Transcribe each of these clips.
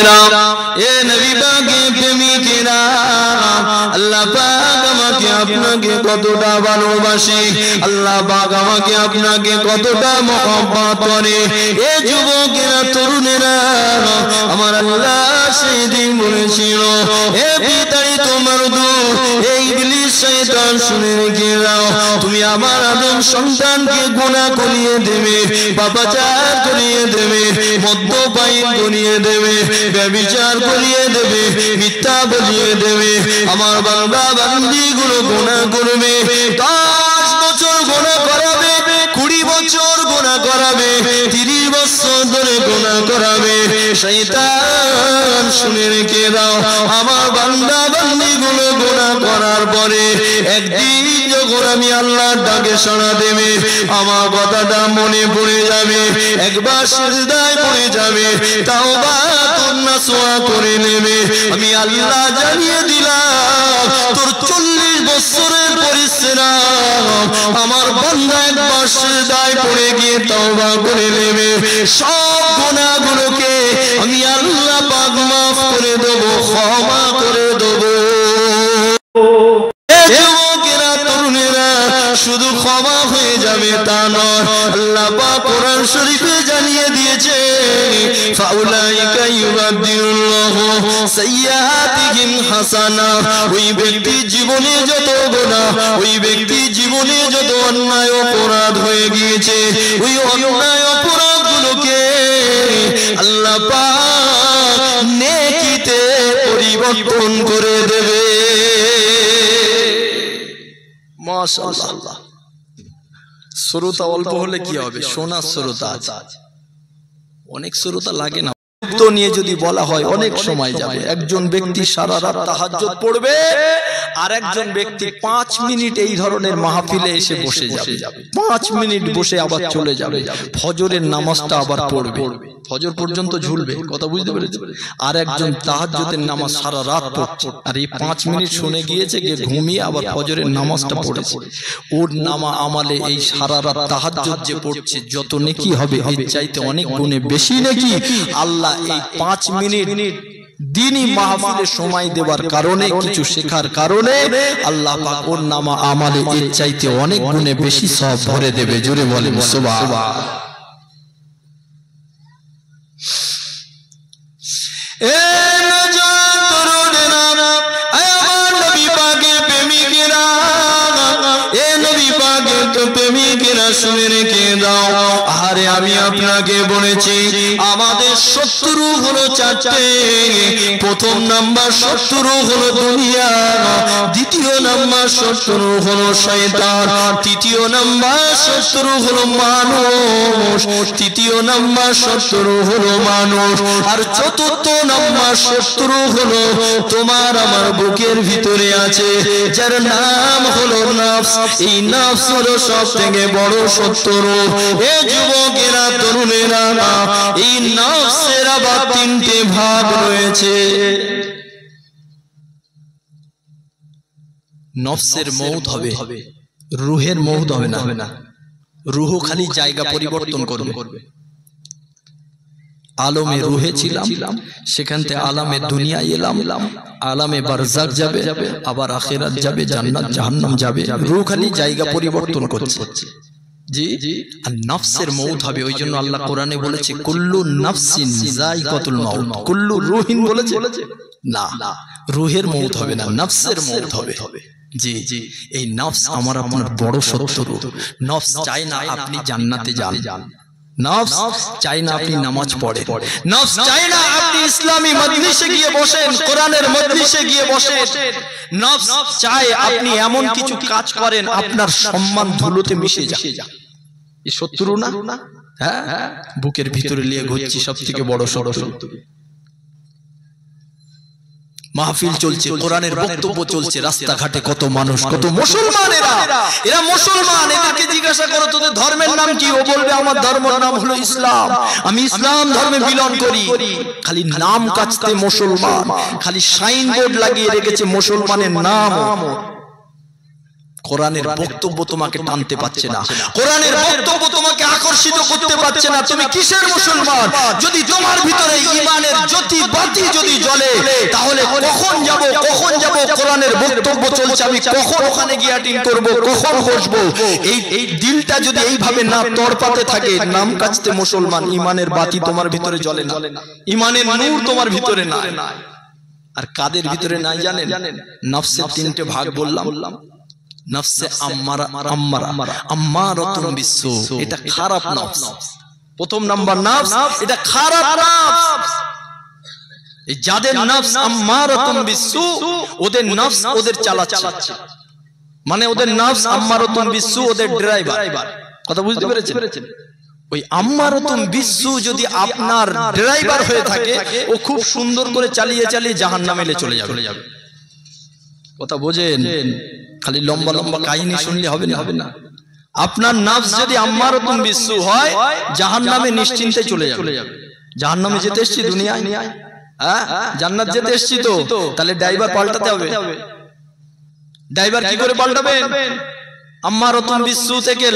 ভাইরা, এ নবী পাকের প্রেমিকেরা, আল্লাহ পাক আমাকে আপনাকে কতটা ভালোবাসে, আল্লাহ পাক আমাকে আপনাকে কতটা মহব্বত করে। এ যুবকেরা, তরুণেরা, আমার আল্লাহ সেই দিন বলেছিল, হে বিতাড়িত মারদু, এই ইবলিস শয়তান, শুনে রেখে দাও, তুমি আমার আদম সন্তানকে গুনাহ করিয়ে দেবে, পাপাচার করিয়ে দেবে, মদ্যপান করিয়ে দেবে, ব্যভিচার করিয়ে দেবে, মিথ্যা বলিয়ে দেবে। আমার বান্দা বান্দিগুলো গুনাহ করবে, 10 বছর গুনাহ করাবে, 20 বছর গুনাহ করাবে, 30 বছর ধরে গুনাহ করাবে। শয়তান, শুনে রেখে দাও, আমার বান্দা বান্দিগুলো গুনাহ করার পরে একদিন যখন আমি আল্লাহর ডাকে সাড়া দেবে, আমার কথাটা মনে পড়ে যাবে, একবার সিজদায় পড়ে যাবে, তাওবা নাসওয়া করে নেবে। আমি আল্লাহ জানিয়ে দিলাম, তোর 40 বছরের পরিশ্রম আমার বান্দা একবার সিজদায় পড়ে গিয়ে তাওবা করে নেবে, সব গুনাহগুলোকে আমি আল্লাহ পাক মাফ করে দেব, ক্ষমা করে দেব। যুবকেরা, তরুণেরা, শুধু ক্ষমা হয়ে যাবে তা নয়, আল্লাহ পাক কোরআন শরীফে জানিয়ে দিয়েছে, ফাউলাইকা ইউবাদদিলুল্লাহু সাইয়্যাতিহিম হাসানা। ওই ব্যক্তির জীবনে যত গুনাহ, ওই ব্যক্তির জীবনে যত অন্যায় অপরাধ হয়ে গিয়েছে, ওই অন্যায় অপরাধগুলোকে আল্লাহ পাক নেকিতে পরিবর্তন করে দেবে। মাশাআল্লাহ। শ্রোতা অল্প হলে কি হবে, শোনার শ্রোতা আছে, অনেক শ্রোতা লাগে না। তো নিয়ে যদি বলা হয় অনেক সময় যাবে। একজন ব্যক্তি সারা রাত তাহাজ্জুদ পড়বে, আর একজন ব্যক্তি 5 মিনিট এই ধরনের মাহফিলে এসে বসে যাবে, 5 মিনিট বসে আবার চলে যাবে, ফজরের নামাজটা আবার পড়বে, ফজর পর্যন্ত ঝুলবে, কথা বুঝতে পেরেছেন? আর একজন তাহাজ্জুদের নামাজ সারা রাত পড়ছে, আর এই 5 মিনিট শুনে গিয়েছে, গিয়ে ঘুমিয়ে আবার ফজরের নামাজটা পড়েছে। ওর নামা আমালে এই সারা রাত তাহাজ্জুদ যে পড়ছে যত নেকি হবে, এর চাইতে অনেক গুণে বেশি নেকি আল্লাহ এই 5 মিনিট দিনই মাহফিলে সময় দেওয়ার কারণে, কিছু শেখার কারণে আল্লাহ পাক ওর নামা আমালে এর চাইতে অনেক গুণে বেশি সওয়াব ভরে দেবে। জোরে বলেন সুবহানাল্লাহ। এ নওজোয়ান তরুণেরা, আমার নবী পাকের প্রেমিকেরা, এ নবী পাকের তো প্রেমিকেরা, শুনে রেখে দাও, আরে আমি আপনাকে বলেছি আমাদের শত্রু হলো 4টে। প্রথম নাম্বার শত্রু হলো দুনিয়া, দ্বিতীয় নাম্বার শত্রু হলো শয়তান, তৃতীয় নাম্বার শত্রু হলো মানুষ, তৃতীয় নাম্বার শত্রু হলো মানুষ, আর চতুর্থ নাম্বার শত্রু হলো তোমার আমার বুকের ভিতরে আছে, যার নাম হলো নফস। এই নফস হলো সবথেকে বড় শত্রু। এ যুবকেরা, তরুণেরা, এই নফসের আবার 3টে ভাগ রয়েছে। নফসের মউত হবে, রুহের মউত হবে না। রুহ খালি জায়গা পরিবর্তন করবে। আলমে রুহে ছিলাম, সেখান থেকে আলামে দুনিয়া এলাম, আলামে বারজাক যাবে, আবার আখিরাত যাবে, জান্নাত জাহান্নাম যাবে। রূহ খালি জায়গা পরিবর্তন করছে। জি, আর নফসের মউত হবে। ওই জন্য আল্লাহ কোরআনে বলেছে কুল্লু নাফসিন যায়কাতুল মাউত। কুল্লু রুহিন বলেছে না, রুহের মউত হবে না, নফসের মউত হবে। জি, এই নফস আমার আপনার বড় শত্রু। নফস চায় না আপনি জান্নাতে যান, নফস চায় না আপনি নামাজ পড়েন, নফস চায় না আপনি ইসলামী মজলিসে গিয়ে বসেন, কোরআনের মজলিসে গিয়ে বসেন। নফস চায় আপনি এমন কিছু কাজ করেন আপনার সম্মান ধুলোতে মিশে যায়। এই শত্রু না? হ্যাঁ, বুকের ভিতরে নিয়ে ঘুরছি সবথেকে বড় শত্রু। মাহফিল চলছে, কোরআনের বক্তব্য চলছে, রাস্তাঘাটে কত মানুষ, কত মুসলমান, এরা মুসলমান। এদেরকে জিজ্ঞাসা করো তোদের ধর্মের নাম কি, ও বলবে আমার ধর্মের নাম হলো ইসলাম, আমি ইসলাম ধর্মে বিলং করি। খালি নাম কাচতে মুসলমান, খালি সাইনবোর্ড লাগিয়ে রেখেছে মুসলমানের নাম। কোরআনের বক্তব্য তোমাকে টানতে পারছে না, কোরআনের বক্তব্য তোমাকে আকর্ষিত করতে পারছে না, তুমি কিসের মুসলমান? যদি তোমার ভিতরে ঈমানের জ্যোতি বাতি যদি জ্বলে, তাহলে কখন যাব কোরআনের বক্তব্য চলছে, আমি কখন ওখানে গিয়ে অ্যাটেন্ড করব, কখন বসবো? এই দিলটা যদি এইভাবে না তড়পাতে থাকে, নাম কাচতে মুসলমান, ঈমানের বাতি তোমার ভিতরে জ্বলে না, ঈমানের নূর তোমার ভিতরে না। আর কাদের ভিতরে নাই জানেন? নফসের তিনটে ভাগ বললাম, নফসে আম্মারাতুন বিসসু, এটা খারাপ নফস। প্রথম নাম্বার নফস, এটা খারাপ নফস। এই যাদের নফস আম্মারাতুন বিসসু, ওদের নফস ওদের চালাচ্ছে, মানে ওদের নফস আম্মারাতুন বিসসু, ওদের ড্রাইভার। কথা বুঝতে পেরেছেন? ওই আম্মারাতুন বিসসু যদি আপনার ড্রাইভার হয়ে থাকে, ও খুব সুন্দর করে চালিয়ে জাহান্নামে চলে যাবে। কথা বোঝেন? খালি লম্বা লম্বা কাহিনী শুনলে হবে না। আপনার নফস যদি আম্মারাতুন বিসসু হয়, জাহান্নামে নিশ্চিন্তে চলে যাবে। জাহান্নামে যেতে এসেছি দুনিয়ায়, হ্যাঁ জান্নাত যেতে এসেছি, তো তাহলে ড্রাইভার পাল্টাতে হবে। ড্রাইভার কি করে পাল্টাবেন? আম্মারাতুন বিসসু থেকে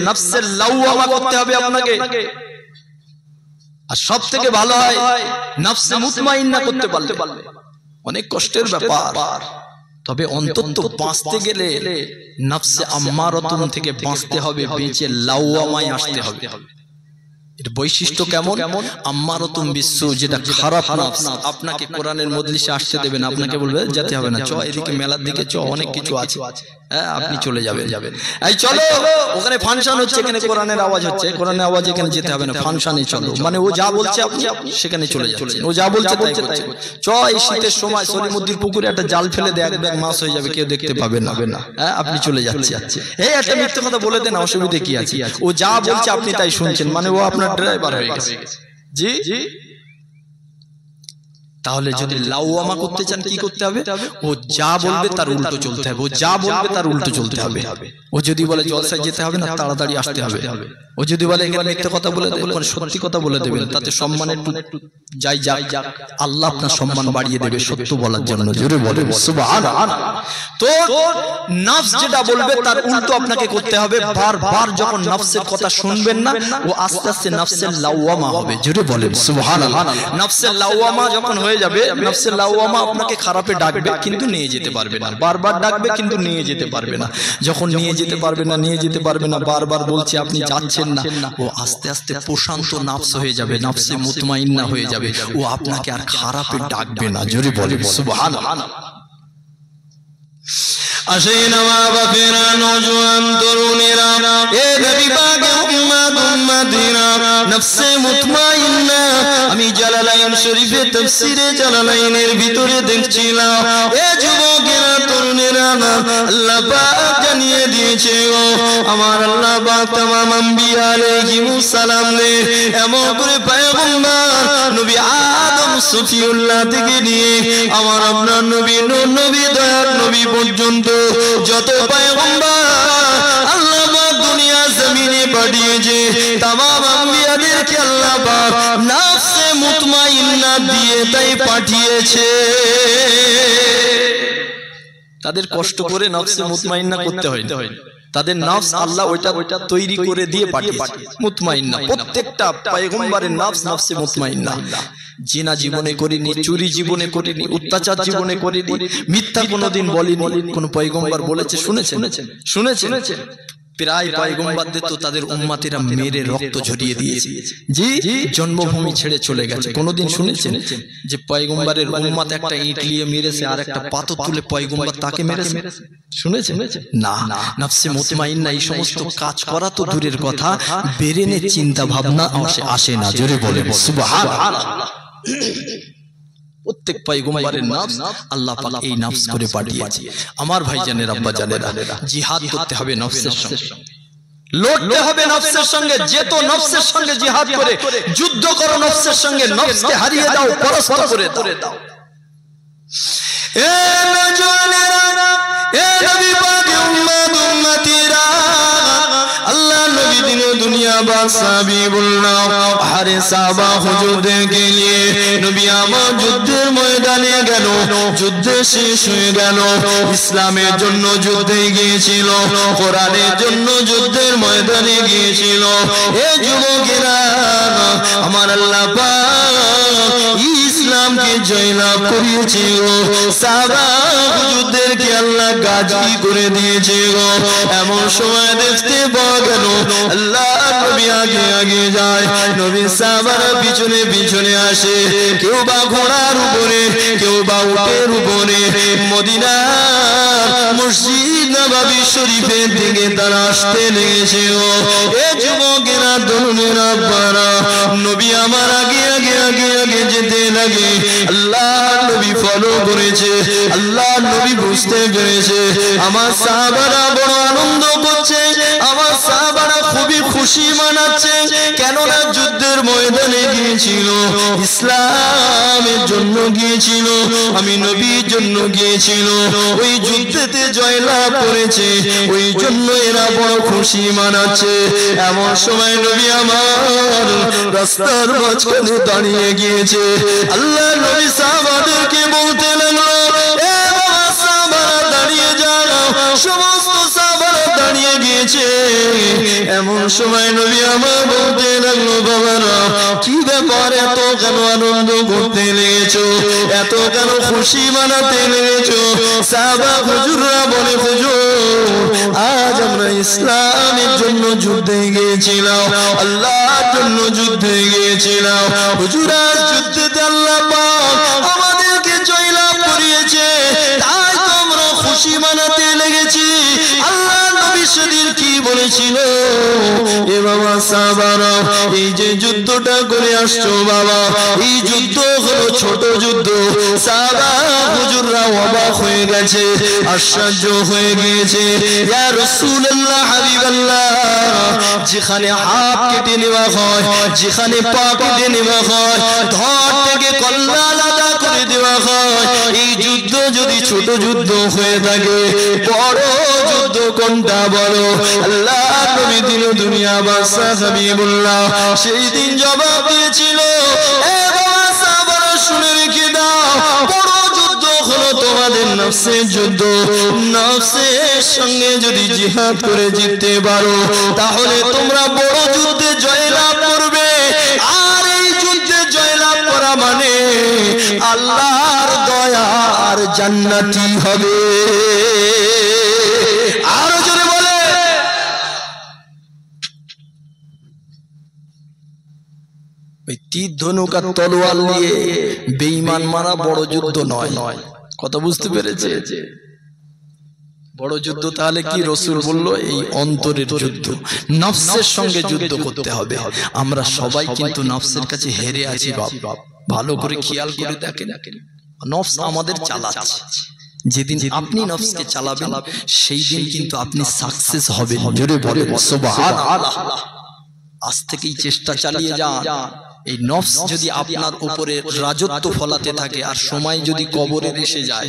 নফসে লাওয়ামা করতে হবে আপনাকে। আর সব থেকে ভালো হয় নফসে মুতমাইন্না করতে পারলে। অনেক কষ্টের ব্যাপার, তবে অন্তত বাঁচতে গেলে নফসে আম্মারাতুন থেকে বাঁচতে হবে, বেঁচে লাওয়ামায় আসতে হবে। এর বৈশিষ্ট্য কেমন? আম্মারাতুন বিসসু, যেটা খারাপ নফস, আপনাকে কোরআনের মজলিসে আসতে দেবে না, আপনাকে বলবে যেতে হবে না, চ এদিকে মেলার দিকে চ, অনেক কিছু আছে, হ্যাঁ আপনি চলে যাবেন। এই চলো ওখানে ফাংশন হচ্ছে, এখানে কোরআনের আওয়াজ হচ্ছে, কোরআনের আওয়াজ, এখানে যেতে হবে না, ফাংশনে চলো, মানে ও যা বলছে আপনি সেখানে চলে যাচ্ছেন, ও যা বলছে তাই করছে। চ এই শীতের সময় সলিমুদ্দির পুকুরে একটা জাল ফেলে দেয়, এক ব্যাগ মাছ হয়ে যাবে, কেউ দেখতে পাবে না, হ্যাঁ আপনি চলে যাচ্ছেন। এই একটা মিথ্যে কথা বলে দেন, অসুবিধা কি আছে? ও যা বলছে আপনি তাই শুনছেন, মানে ও আপনার ড্রাইভার হয়ে গেছে। জি, তাহলে যদি লাওয়ামা করতে চান কি করতে হবে? ও যা বলবে তার উল্টো চলতে হবে, ও যা বলবে তার উল্টো চলতে হবে। ও যদি বলে জলসায় যেতে হবে না, তাড়াতাড়ি আসতে হবে। ও যদি বলে এখানে মিথ্যে কথা বলে দেবে, সত্যি কথা বলে দেবেন, তাতে সম্মান একটু যাই যাক, আল্লাহ আপনার সম্মান বাড়িয়ে দেবে সত্য বলার জন্য। জোরে বলেন সুবহানাল্লাহ। তো নফস যেটা বলবে তার উল্টো আপনাকে করতে হবে। বারবার যখন নফসের কথা শুনবেন না, ও আস্তে আস্তে নফসের লাওয়ামা হবে। জোরে বলেন সুবহানাল্লাহ। নফসের লাওয়ামা যখন হয়ে যাবে, নফসের লাওয়ামা আপনাকে খারাপে ডাকবে কিন্তু নিয়ে যেতে পারবে না, বারবার ডাকবে কিন্তু নিয়ে যেতে পারবে না। যখন নিয়ে যেতে পারবে না, বারবার বলছে আপনি যাচ্ছেন না, ও আস্তে আস্তে প্রশান্ত নফস হয়ে যাবে, নফসে মুতমাইন্না হয়ে যাবে, ও আপনাকে আর খারাপে ডাকবে না। জোরে বলেন সুবহানাল্লাহ। আসেন মা বাপেরা, নওজোয়ান তরুণেরা, এ নবী পাকের উম্মতিরা, নফসে মুতমাইন্না। আমি জালালাইন শরীফে তাফসীরে জালালাইনের ভিতরে দেখছিলাম, এ যুবকেরা তরুণেরা, আল্লাহ পাক জানিয়ে দিয়েছে, ও আমার আল্লাহ পাক तमाम আম্বিয়া আলাইহিমুস সালাম নে এমন করে পয়গম্বর নবী আদম সফিউল্লাহ থেকে নিয়ে আমার আপনার নবী নূহ নবী দয়ার নবী পর্যন্ত যত পয়গম্বর আল্লাহ পাক দুনিয়া জমিনে পাঠিয়েছে, तमाम আম্বিয়াদেরকে আল্লাহ পাক নফসে মুতমাইন্না দিয়ে তাই পাঠিয়েছে। তাদের কষ্ট করে নফসে মুতমাইন্না করতে হয়, তাদের নফস আল্লাহ ওইটা তৈরি করে দিয়ে পাঠিয়েছে মুতমাইন্না। প্রত্যেকটা পয়গম্বরের নফস নফসে মুতমাইন্না। জিনা জীবনে করিনি, চুরি জীবনে করিনি, অত্যাচার জীবনে করিনি, মিথ্যা কোনোদিন বলিনি। কোন পয়গম্বর বলেছে শুনেছেন? প্রায় পয়গম্বরদের তো তাদের উম্মতেরা মেরে রক্ত ঝরিয়ে দিয়েছে, জি জন্মভূমি ছেড়ে চলে গেছে। কোনোদিন শুনেছেন যে পয়গম্বরের উম্মত একটা ইট নিয়ে মেরেছে, আর একটা পাথর তুলে পয়গম্বর তাকে মেরেছে? শুনেছেন? না। নফসে মুতমাইন্না এই সমস্ত কাজ করা তো দূরের কথা, বেরেনে চিন্তা ভাবনা আসে না। জোরে বলেন সুবহানাল্লাহ। প্রত্যেক পয়গম্বরের নফস আল্লাহ পাক এই নফস করে পাঠিয়েছে। আমার ভাইজানেরা, আব্বা জানেরা, জিহাদ করতে হবে নফসের সঙ্গে, লড়তে হবে নফসের সঙ্গে। যেত নফসের সঙ্গে জিহাদ করে যুদ্ধ করো নফসের সঙ্গে, নফসকে হারিয়ে দাও, পরাস্ত করে দাও। এ নওজওয়ানেরা, এ নবী পাকের উম্মতিরা, আল্লাহ নবী দিনে দুনিয়া আব্বাস হাবিবুল্লাহ আরে সাহাবা হুজুরদেরকে নিয়ে নবী আমার যুদ্ধের ময়দানে গেল যুদ্ধ শেষ হয়ে গেল ইসলামের জন্য যুদ্ধে গিয়েছিল কোরআনের জন্য যুদ্ধের ময়দানে গিয়েছিল এ যুবকেরা আমার আল্লাহ পাক ইসলামকে জয়লাভ করিয়েছে গো সাহাবা হুজুরদেরকে আল্লাহ গাজী করে দিয়েছে গো এমন সময় দেখতে পাওয়া গেল আল্লাহ নবী আগে আগে যায় নবী সাহাবারা পিছনে পিছনে আসে কেউ বা ঘোড়ার উপরে কেউ বা উটের উপরে মদিনার মসজিদ নববী শরীফের দিকে তারা আসতে লেগেছে গো এ যুবকেরা তরুণেরা আব্বারা নবী আমার আগে আগে আগে আগে যেতে লাগে আল্লাহ নবী ফলো করেছে আল্লাহ নবী বুঝতে পেরেছে আমার সাহাবারা বড় আনন্দ করছে আমার সাহাবারা খুবই খুশি মানাচ্ছে কেননা যুদ্ধের ময়দানে গিয়েছিল ইসলামের জন্য গিয়েছিল আমি নবীর জন্য গিয়েছিল ওই যুদ্ধেতে জয়লাভ করেছে ওই জন্য এরা বড় খুশি মানাচ্ছে এমন সময় নবী আমার রাস্তার মাঝখানে দাঁড়িয়ে গিয়েছে আল্লাহ নবী সাহাবাদেরকে বলতে লাগলো এ বাবা সাহাবারা দাঁড়িয়ে যাও সমস্ত সাহাবারা দাঁড়িয়ে গিয়েছে এমন সময় নবী আমার বলতে লাগলো বাবারা কি ব্যাপার এত কেন আনন্দ করতে লেগেছো এত কেন খুশি মানাতে লেগেছো সাহাবা হুজুররা বলে হুজুর আজ আমরা ইসলামের জন্য যুদ্ধে গিয়েছিলাম আল্লাহর জন্য যুদ্ধে গিয়েছিলাম হুজুর আজ যুদ্ধেতে আল্লাহ পাক আমাদেরকে জয়লাভ করিয়েছে তাই তো আমরা খুশি মানাতে লেগেছি আল্লাহ নবী সেদিন কি বলেছিল এ বাবা সাহাবারা এই যে যুদ্ধটা করে আসছো বাবা এই যুদ্ধ হলো ছোট যুদ্ধ সাহাবা হুজুররা অবাক হয়ে গেছে আশ্চর্য হয়ে গিয়েছে ইয়া রাসূলুল্লাহ হাবিবাল্লাহ যেখানে হাত কেটে নেওয়া হয় যেখানে পা কেটে নেওয়া হয় ধর থেকে কল্লা আলাদা করে দেওয়া হয় এই যুদ্ধ যদি ছোট যুদ্ধ হয়ে থাকে বড় যুদ্ধ কোনটা বলো আল্লাহ নবী দিন দুনিয়া বাদশা হাবিবুল্লাহ সেই দিন জবাব দিয়েছিল এ বাবা সাহাবারা শুনে রেখে দাও বড় যুদ্ধ হলো তোমাদের নফসের যুদ্ধ নফসের সঙ্গে যদি জিহাদ করে জিততে পারো তাহলে তোমরা বড় যুদ্ধে জয়লাভ করবে আর এই যুদ্ধে জয়লাভ করা মানে আল্লাহর দয়া আর জান্নাতি হবে আরো জোরে বলে ওই তীর ধনুক আর তলোয়ার নিয়ে বেঈমান মারা বড় যুদ্ধ নয় কথা বুঝতে পেরেছে বড় যুদ্ধ তাহলে কি রাসূল বলল এই অন্তরের যুদ্ধ নফসের সঙ্গে যুদ্ধ করতে হবে আমরা সবাই কিন্তু নফসের কাছে হেরে আছি বাপ ভালো করে খেয়াল করে দেখেন নফস আমাদের চালাচ্ছে যেদিন আপনি নফসকে চালাবেন সেই দিন কিন্তু আপনি সাকসেস হবেন জোরে বলেন সুবহানাল্লাহ আজ থেকেই চেষ্টা চালিয়ে যান এই নফস যদি আপনার উপরে রাজত্ব ফলাতে থাকে আর সময় যদি কবরে এসে যায়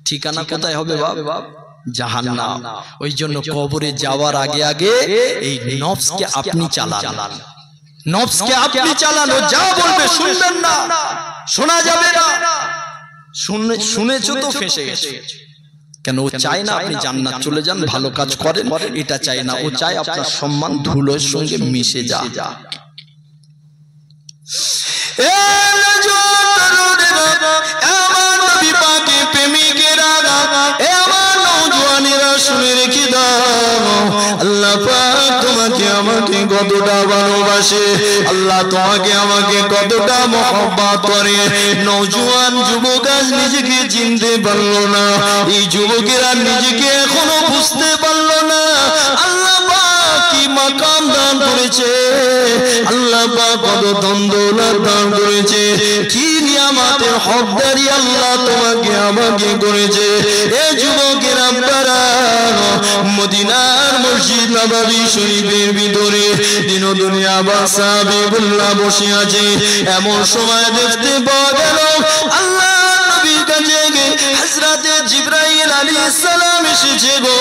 ঠিকানা কোথায় হবে বাপ জাহান্নাম ওই জন্য কবরে যাওয়ার আগে আগে এই নফসকে আপনি চালান নফসকে আপনি চালানো যা বলবে শুনবেন না শোনা যাবে না শুনেছো তো ফেঁসে গেছে কেন ও চায় না আপনি জান্নাত চলে যান ভালো কাজ করেন এটা চায় না ও চায় আপনার সম্মান ধুলোর সঙ্গে মিশে যা শুনে রেখে দাও আল্লাহ পাক তোমাকে আমাকে কতটা ভালোবাসে আল্লাহ তোমাকে আমাকে কতটা মহব্বত করে নওজোয়ান যুবক আজ নিজেকে চিনতে পারলো না এই যুবকেরা নিজেকে এখনো বুঝতে পারলো না আল্লাহ পাক কি মাকাম দান করেছে আল্লাহ পাক কত দৌলত দান করেছে কি নিয়ামতের হকদারি আল্লাহ তোমাকে আমাকে করেছে এই যুবকেরা আপনারা মদিনার মসজিদ নববী শরীফের ভিতরে দিন দুনিয়া বাদশা হাবিবুল্লাহ বসে আছে এমন সময় দেখতে পাওয়া গেল আল্লাহ নবীর কাছে হযরতে জিবরাইল আলাইহিস সালাম এসেছে গো।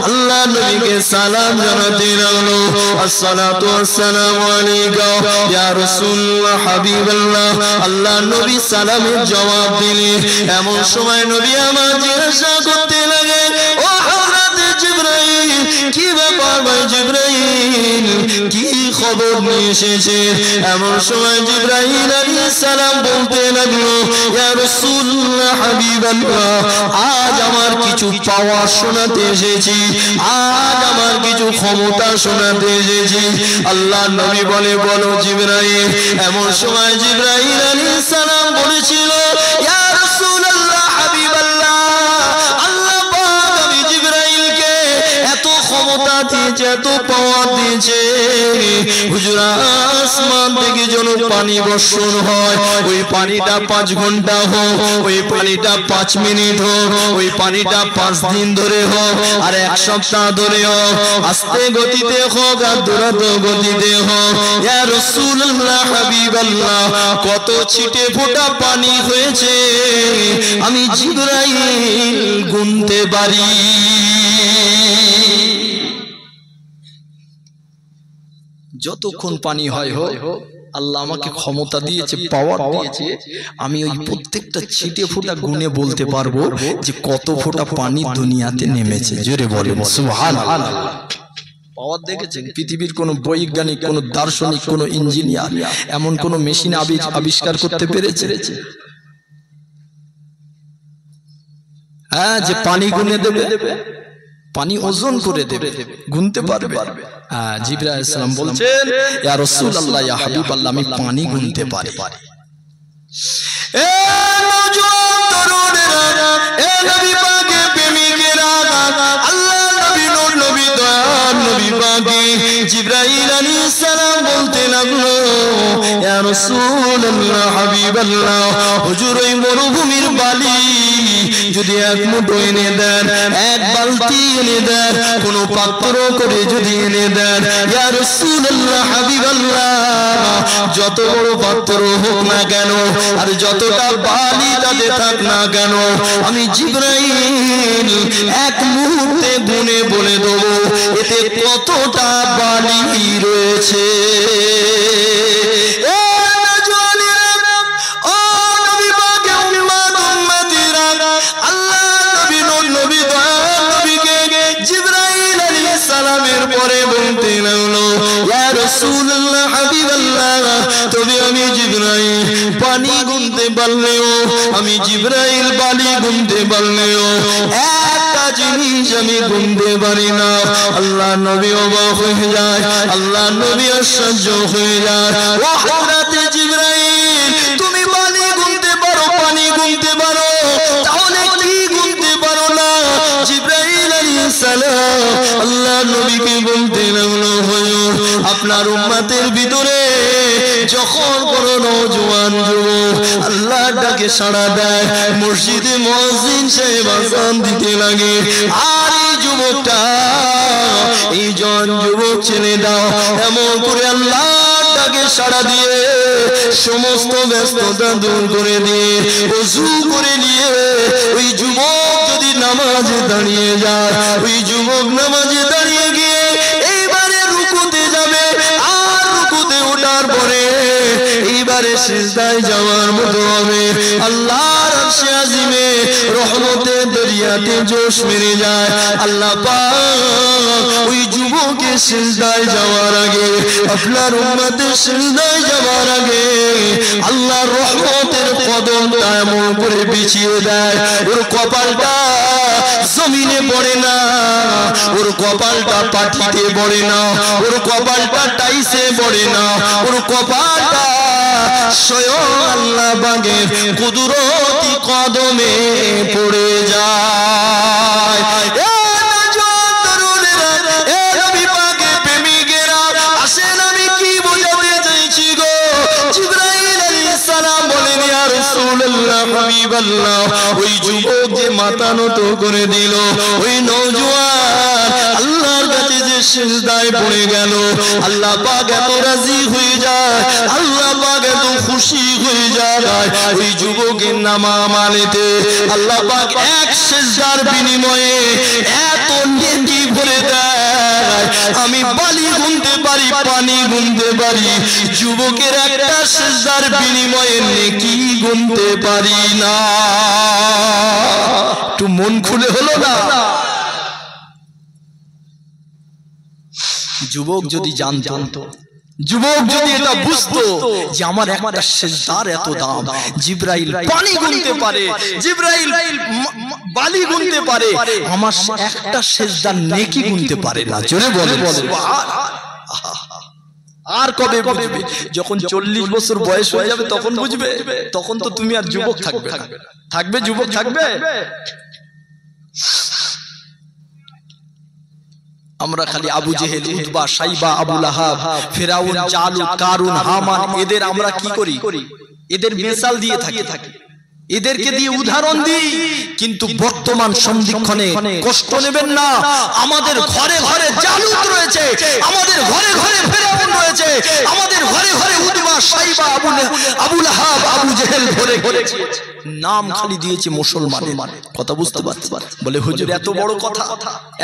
আল্লাহ নবীকে সালাম জানাতে লাগলো, আসসালাতু ওয়াসসালামু আলাইকা ইয়া রাসূলুল্লাহ হাবিবাল্লাহ। আল্লাহ নবী সালামের জবাব দিলেন। এমন সময় নবী আমার জিজ্ঞাসা করতে লাগে, ও হযরত জিবরাইল, কি ব্যাপার ভাই জিবরাইল, কি খবর নিয়ে এসেছে? এমন সময় জিবরাইল আলাইহিস সালাম বলতে লাগলো, ইয়া রাসূলুল্লাহ হাবিবাল্লাহ, আজ আমার কিছু পাওয়া শোনাতে এসেছি, আজ আমার কিছু ক্ষমতা শোনাতে এসেছি। আল্লাহ নবী বলে, বলো জিবরাইল। এমন সময় জিবরাইল আলাইহিস সালাম বলেছিল, ইয়া রাসূলুল্লাহ হাবিবাল্লাহ, আল্লাহ পাক আমি জিবরাইলকে এত ক্ষমতা দিয়েছে, এত পাওয়ার দিয়েছে, হুজুর আসমান থেকে যেন পানি বর্ষণ হয়, ওই পানিটা 5 ঘন্টা হোক, ওই পানিটা 5 মিনিট হোক, ওই পানিটা 5 দিন ধরে হোক, আর 1 সপ্তাহ ধরে হোক, আস্তে গতিতে হোক আর দ্রুত গতিতে হোক, ইয়া রাসূলুল্লাহ হাবিবাল্লাহ, কত ছিটে ফোঁটা পানি হয়েছে আমি জিবরাইল গুনতে পারি। যতক্ষণ পানি হয় হোক, আল্লাহ আমাকে ক্ষমতা দিয়েছে, পাওয়ার দিয়েছে, আমি ওই প্রত্যেকটা ছিটে ফোঁটা গুনে বলতে পারবো যে কত ফোঁটা পানি দুনিয়াতে নেমেছে। জোরে বলেন সুবহানাল্লাহ। পাওয়ার দেখেছেন? পৃথিবীর কোন বৈজ্ঞানিক, কোন দার্শনিক, কোন ইঞ্জিনিয়ার এমন কোন মেশিন আবিষ্কার করতে পেরেছে হ্যাঁ যে পানি গুনে দেবে, পানি ওজন করে দেবে, গুনতে পারবে? জিবরাইল আলাইহিস সালাম বলছেন, ইয়া রাসূলুল্লাহ ইয়া হাবিবাল্লাহ, আমি পানি গুনতে পারি। এ নওজোয়ান তরুণেরা, এ নবী পাকের প্রেমিকেরা, আল্লাহ নবী নূর নবী দয়ার নবী পাকে জিবরাইল আলাইহিস সালাম বলতে লাগলো, ইয়া রাসূলুল্লাহ হাবিবাল্লাহ, হুজুর ওই মরুভূমির বালি যদি 1 মুঠো এনে দেন, 1 বালতি এনে দেন, কোন পাত্র করে যদি এনে দেন, ইয়া রাসূলুল্লাহ হাবিবাল্লাহ, যত বড় পাত্র হোক না কেন আর যতটা বালি তাতে থাক না কেন, আমি জিবরাইল 1 মুহূর্তে গুনে বলে দেবো এতে কতটা বালি রয়েছে। পরে বলতে লাগলো, ইয়া রাসূলুল্লাহ হাবিবাল্লাহ, তবে আমি জিবরাইল পানি গুনতে পারলেও, আমি জিবরাইল বালি গুনতে পারলেও একটা জিনিস আমি গুনতে পারি না। আল্লাহ নবী অবাক হয়ে যায়, আল্লাহ নবী আশ্চর্য হয়ে যায়, ও হযরত জিবরাইল, তুমি বালি গুনতে পারো, পানি গুনতে পারো, তাহলে কি গুনতে পারো না? জিবরাইল আলাইহিস সালাম আল্লাহ নবীকে বলতে লাগলো, হুজুর আপনার উম্মতের ভিতরে যখন কোন নওজোয়ান যুবক আল্লাহর ডাকে সাড়া দেয়, মসজিদে মুয়াজ্জিন সাহেব আযান দিতে লাগে, আর এই যুবকটা, এই জন যুবক ছেলে দাও এমন করে আল্লাহর ডাকে সাড়া দিয়ে সমস্ত ব্যস্ততা দূর করে দিয়ে ওযু করে নিয়ে ওই যুবক যদি নামাজে দাঁড়িয়ে যায়, ওই যুবক নামাজে দাঁড়িয়ে গিয়ে এইবারে রুকুতে যাবে, আর রুকুতে ওঠার পরে এইবারে সিজদায় যাওয়ার মতো হবে, আল্লাহর আরশে আজিমে রহমতের দরিয়াতে জোশ মেরে যায়। আল্লাহ পাক ওই যুবকের সিজদায় যাওয়ার আগে, আপনার উম্মতের সিজদায় যাওয়ার আগে আল্লাহর রহমতের কদমটা এমন করে বিছিয়ে দেয়, ওর কপালটা জমিনে পড়ে না, ওর কপালটা পাটিতে পড়ে না, ওর কপালটা টাইসে পড়ে না, ওর কপালটা স্বয়ং আল্লাহ পাকের কুদরতি কদমে পড়ে যায়। ওই যুবক যে মাথা নত করে দিল, ওই নওজোয়ান আল্লাহর কাছে যে সিজদায় পড়ে গেল। আল্লাহ পাক এত রাজি হয়ে যায়, আল্লাহ পাক এত খুশি হয়ে যায়, ওই যুবকের নামামালেতে আল্লাহ পাক এক সিজদার বিনিময়ে এত নেকি ভরে দেয়। আমি বালি গুনতে পারি, পানি গুনতে পারি, যুবকের একটা সিজদার বিনিময়ে নেকি গুনতে পারি না। একটু মন খুলে হলো না? যুবক যদি জানতো, যুবক যদি এটা বুঝতো যে আমার একটা সিজদার এত দাম, জিবরাইল পানি গুনতে পারে, জিবরাইল বালি গুনতে পারে, আমার একটা সিজদার নেকি গুনতে পারে না। জোরে বলে আর কবে বুঝবে? যখন 40 বছর বয়স হয়ে যাবে তখন বুঝবে। তখন তো তুমি আর যুবক থাকবে যুবক থাকবে। আমরা খালি আবু জেহেল, উতবা, সাইবা, আবু লাহাব, ফিরাউন, জালুত, কারুন, হামান, এদের আমরা কি করি? এদের মিসাল দিয়ে থাকি, এদেরকে দিয়ে উদাহরণ দিই। কিন্তু বর্তমান সন্ধিক্ষণে কষ্ট নেবেন না, আমাদের ঘরে ঘরে জালুত রয়েছে, আমাদের ঘরে ঘরে ফিরাউন রয়েছে, আমাদের ঘরে ঘরে উতবা, সাইবা, আবু লাহাব, আবু জেহেল ভরে ভরেছে। নাম খালি দিয়েছে মুসলমানের। কথা বুঝতে পারছেন? বলে হুজুর এত বড় কথা,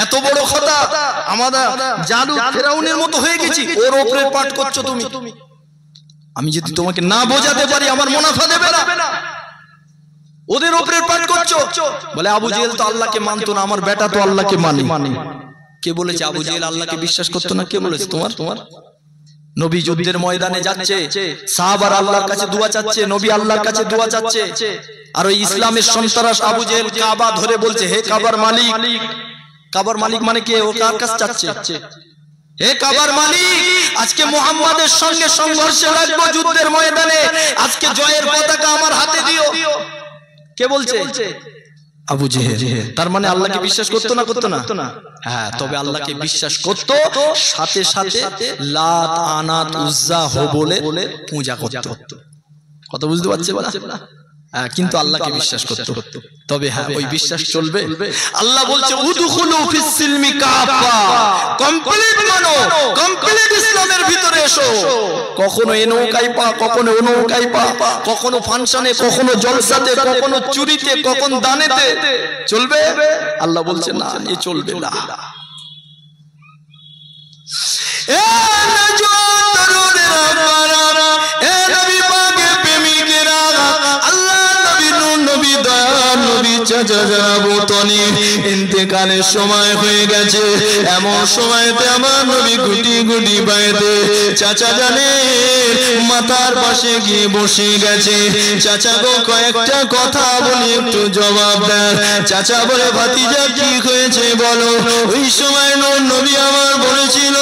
এত বড় কথা, আমাদের জালুত ফিরাউনের মতো হয়ে গেছি, ওর উপরে পাঠ করছো তুমি। আমি যদি তোমাকে না বোঝাতে পারি আমার মুনাফা দেবে না। ওদের উপরে পাঠ করছো। বলে আবু জেহেল তো আল্লাহকে মানতো না, আমার বেটা তো আল্লাহকে মানে। কে বলেছে আবু জেহেল আল্লাহকে বিশ্বাস করতো না? কে বলেছে? তোমার নবী যুদ্ধের ময়দানে যাচ্ছে, সাহাবারা আল্লাহর কাছে দোয়া চাচ্ছে, নবী আল্লাহর কাছে দোয়া চাচ্ছে, আর ওই ইসলামের সন্ত্রাস আবু জেহেল কাবা ধরে বলছে, হে কাবার মালিক। কাবার মালিক মানে কে? ও কার কাছে চাচ্ছে? হে কাবার মালিক, আজকে মুহাম্মাদের সঙ্গে সংঘর্ষে লাগবো যুদ্ধের ময়দানে, আজকে জয়ের পতাকা আমার হাতে দিও। কে বলছে? আবু জেহেল। তার মানে আল্লাহকে বিশ্বাস করতো না? হ্যাঁ, তবে আল্লাহকে বিশ্বাস করতো, সাথে সাথে লাত, আনাত, উজ্জা, হুবলে পূজা করতো। কথা বুঝতে পারছেন না? কিন্তু আল্লাহকে বিশ্বাস করতো। তবে হ্যাঁ, ওই বিশ্বাস চলবে। আল্লাহ বলছে উদখুলু ফিস সিলমি কাফা, কমপ্লিট মানো, কমপ্লিট ইসলামের ভিতরে এসো। কখনো এ নৌকায় পা, কখনো ও নৌকায় পা, কখনো ফাংশনে, কখনো জলসাতে, কখনো চুরিতে, কখনো দানেতে চলবে? আল্লাহ বলছে না, এ চলবে না। এ ইন্তেকালের সময় হয়ে গেছে, এমন সময়তে আমার নবী গুটি গুটি পায়েতে চাচা জানের মাথার পাশে গিয়ে বসে গেছে। চাচা গো কয়েকটা কথা বলি, একটু জবাব দেন। চাচা বলে ভাতিজা কি হয়েছে বলো? ওই সময় নবী আমার বলেছিল,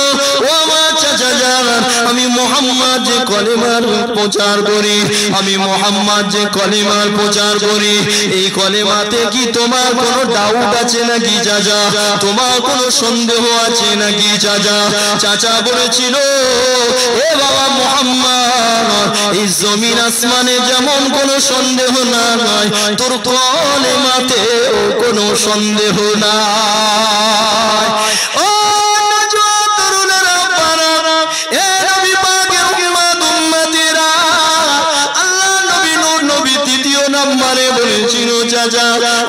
ও আমার চাচা জান, আমি মুহাম্মদ যে কলেমার প্রচার করি, আমি মুহাম্মদ যে কলেমার প্রচার করি, এই কলেমাতে কি তোমার কোনো ডাউট আছে নাকি চাচা? তোমার কোনো সন্দেহ আছে নাকি চাচা? চাচা বলেছিল, এ বাবা মুহাম্মদ, এই জমিন আসমানে যেমন কোনো সন্দেহ না হয়, তোর কলেমাতেও কোনো সন্দেহ নাই। ও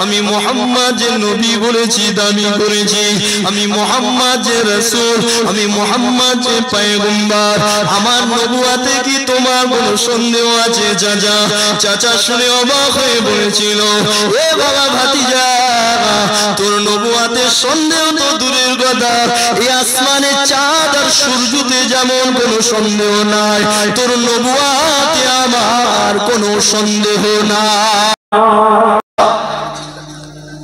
আমি মুহাম্মদ যে নবী বলেছি, দাবি করেছি, আমি মুহাম্মদ যে রাসূল, আমি মুহাম্মদ যে পয়গম্বর, আমার নবুয়তে কি তোমার কোনো সন্দেহ আছে চাচা? চাচা শুনে অবাক হয়ে বলেছিল, এ বাবা ভাতিজা, তোর নবুয়তে সন্দেহ তো দূরের কথা, এই আসমানে চাঁদ আর সূর্যতে যেমন কোনো সন্দেহ নাই, তোর নবুয়তে আমার কোনো সন্দেহ নাই।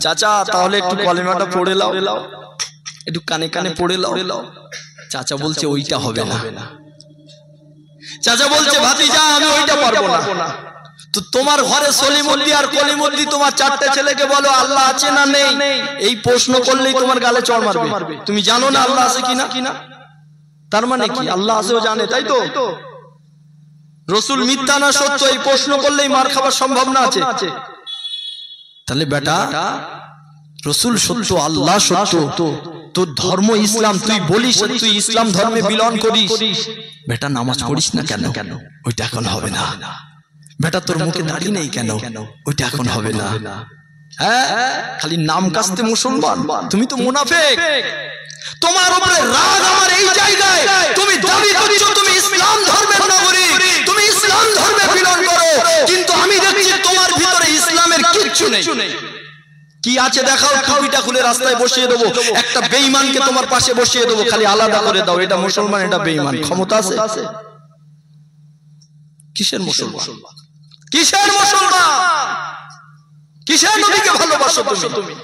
চাচা তাহলে একটু কলেমাটা পড়ে লাও, একটু কানে কানে পড়ে লাও। চাচা বলছে ওইটা হবে না। চাচা বলছে ভাতিজা আমি ওইটা পারবো না। তো তোমার ঘরে সলিমুদ্দি আর কলিমুদ্দি, তোমার চারটে ছেলেকে বলো আল্লাহ আছে না নেই, এই প্রশ্ন করলেই তোমার গালে চড় মারবে। তুমি জানো না আল্লাহ আছে কিনা? তার মানে কি আল্লাহ আছেও জানে, তাই তো? রাসূল মিথ্যা না সত্য, এই প্রশ্ন করলেই মার খাবার সম্ভাবনা আছে। তাহলে বেটা রসুল সত্য, আল্লাহ সত্য, তোর ধর্ম ইসলাম, তুই বলিস তুই ইসলাম ধর্মে বিলং করিস, বেটা নামাজ পড়িস না কেন? ওইটা এখন হবে না। বেটা তোর মুখে দাড়ি নেই কেন? ওইটা এখন হবে না। হ্যাঁ, খালি নাম কাস্তে মুসলমান, তুমি তো মুনাফিক। তোমার উপরে রাগ আমার এই জায়গায়, তুমি দাবি করছো তুমি ইসলাম ধর্মের নাগরিক, তুমি ইসলাম ধর্মে বিলং করো, কিন্তু আমি দেখছি তোমার ভিতরে ইসলামের কিচ্ছু নেই। কি আছে দেখাও, টুপিটা খুলে রাস্তায় বসিয়ে দেবো, একটা বেঈমানকে তোমার পাশে বসিয়ে দেবো, খালি আলাদা করে দাও, এটা মুসলমান এটা বেঈমান। ক্ষমতা আছে? কিসের মুসলমান? কিসের মুসলমান? কিসের নবীকে ভালোবাসো তুমি?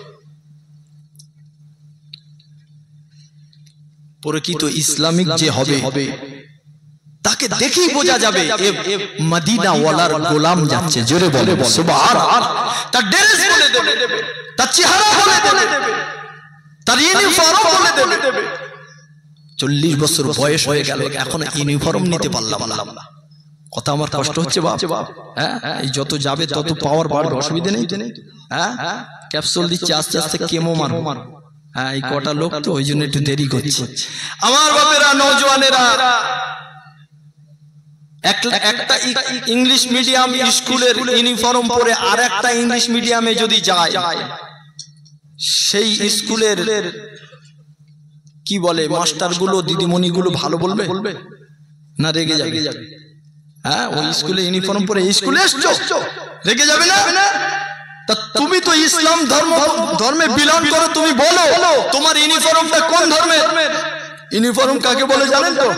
প্রকৃত ইসলামিক যে হবে তাকে দেখেই বোঝা যাবে মদিনা ওয়ালার গোলাম যাচ্ছে। জোরে বলে সুবহানাল্লাহ। তার ড্রেস বলে দেবে, তার চেহারা বলে দেবে, তার ইউনিফর্ম বলে দেবে। 40 বছর বয়স হয়ে গেল, এখন ইউনিফর্ম নিতে পারলাম না। কথা আমার কষ্ট হচ্ছে বাপ। হ্যাঁ, এই যত যাবে তত পাওয়ার বাড়বে, অসুবিধা নেই। হ্যাঁ, ক্যাপসুল দিচ্ছে, আস্তে আস্তে কেমো মারো। হ্যাঁ, এই কটা লোক তো ওই জন্য একটু দেরি করছে। আমার বাপেরা, নওজওয়ানেরা, একটা ইংলিশ মিডিয়াম স্কুলের ইউনিফর্ম পরে আর একটা ইংলিশ মিডিয়ামে যদি যায়, সেই স্কুলের কি বলে মাস্টার গুলো, দিদিমণি গুলো ভালো বলবে না রেগে যাবে? হ্যাঁ, ওই স্কুলে ইউনিফর্ম পরে স্কুলে এসছো, রেগে যাবে না? তা তুমি তো ইসলাম ধর্মে বিলং করো, তুমি বলো তোমার ইউনিফর্মটা কোন ধর্মের? ইউনিফর্ম কাকে বলে জানেন তো?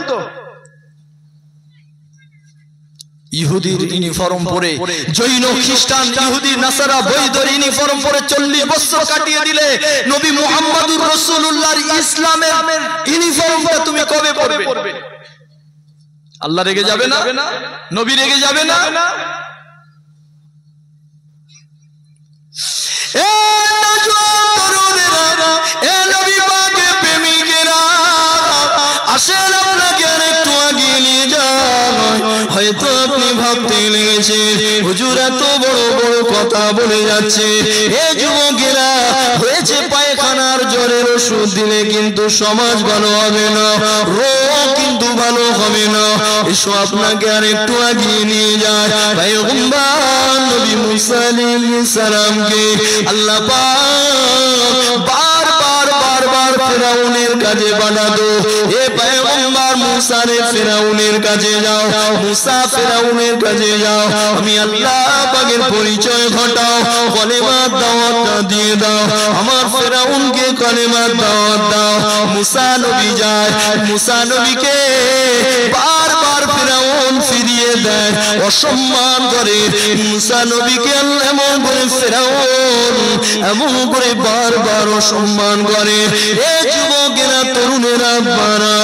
ইহুদির ইউনিফর্ম পরে, জৈন, খ্রিস্টান, ইহুদি, নাসারা, বৌদ্ধের ইউনিফর্ম পরে 40 বছর কাটিয়ে দিলে নবী মুহাম্মদুর রাসূলুল্লাহর ইসলামের ইউনিফর্মটা তুমি কবে পরবে? আল্লাহ রেগে যাবে না? নবী রেগে যাবে না? এ নওজওয়ানেরা, এ নবী পাকের প্রেমিকেরা, আসেন আপনাকে আরেকটু আগিয়ে নিয়ে যান। হয়তো আপনি ভাবতে লেগেছে হুজুর এত বড় বড় কথা বলে যাচ্ছে, এ যুবকেরা হয়েছে পায়খানার জ্বরের ওষুধ দিলে কিন্তু সমাজ ভালো হবে না, রোগ কিন্তু ভালো হবে না। এসো আপনাকে আরেকটু আগিয়ে নিয়ে যায়। পয়গম্বর নবী মুসা আলাইহিস সালামকে আল্লাহ পাক বারবার ফেরাউনের কাছে পাঠাতো, এ পয়গম্বর মুসা রে ফেরাউনের কাছে যাও, মুসা ফেরাউনের কাছে যাও, আমি আল্লাহ পাকের পরিচয় ঘটাও, কলেমার দাওয়াতটা দিয়ে দাও, আমার ফেরাউনকে কলেমার দাওয়াত দাও। মুসা নবী যায়, মুসা নবীকে বারবার ফেরাউন ফিরিয়ে দেয়, অসম্মান করে। মুসা নবীকে আল্লাহ এমন করে ফেরাউন এমন করে বারবার অসম্মান করে। এ যুবকেরা, তরুণেরা, বারা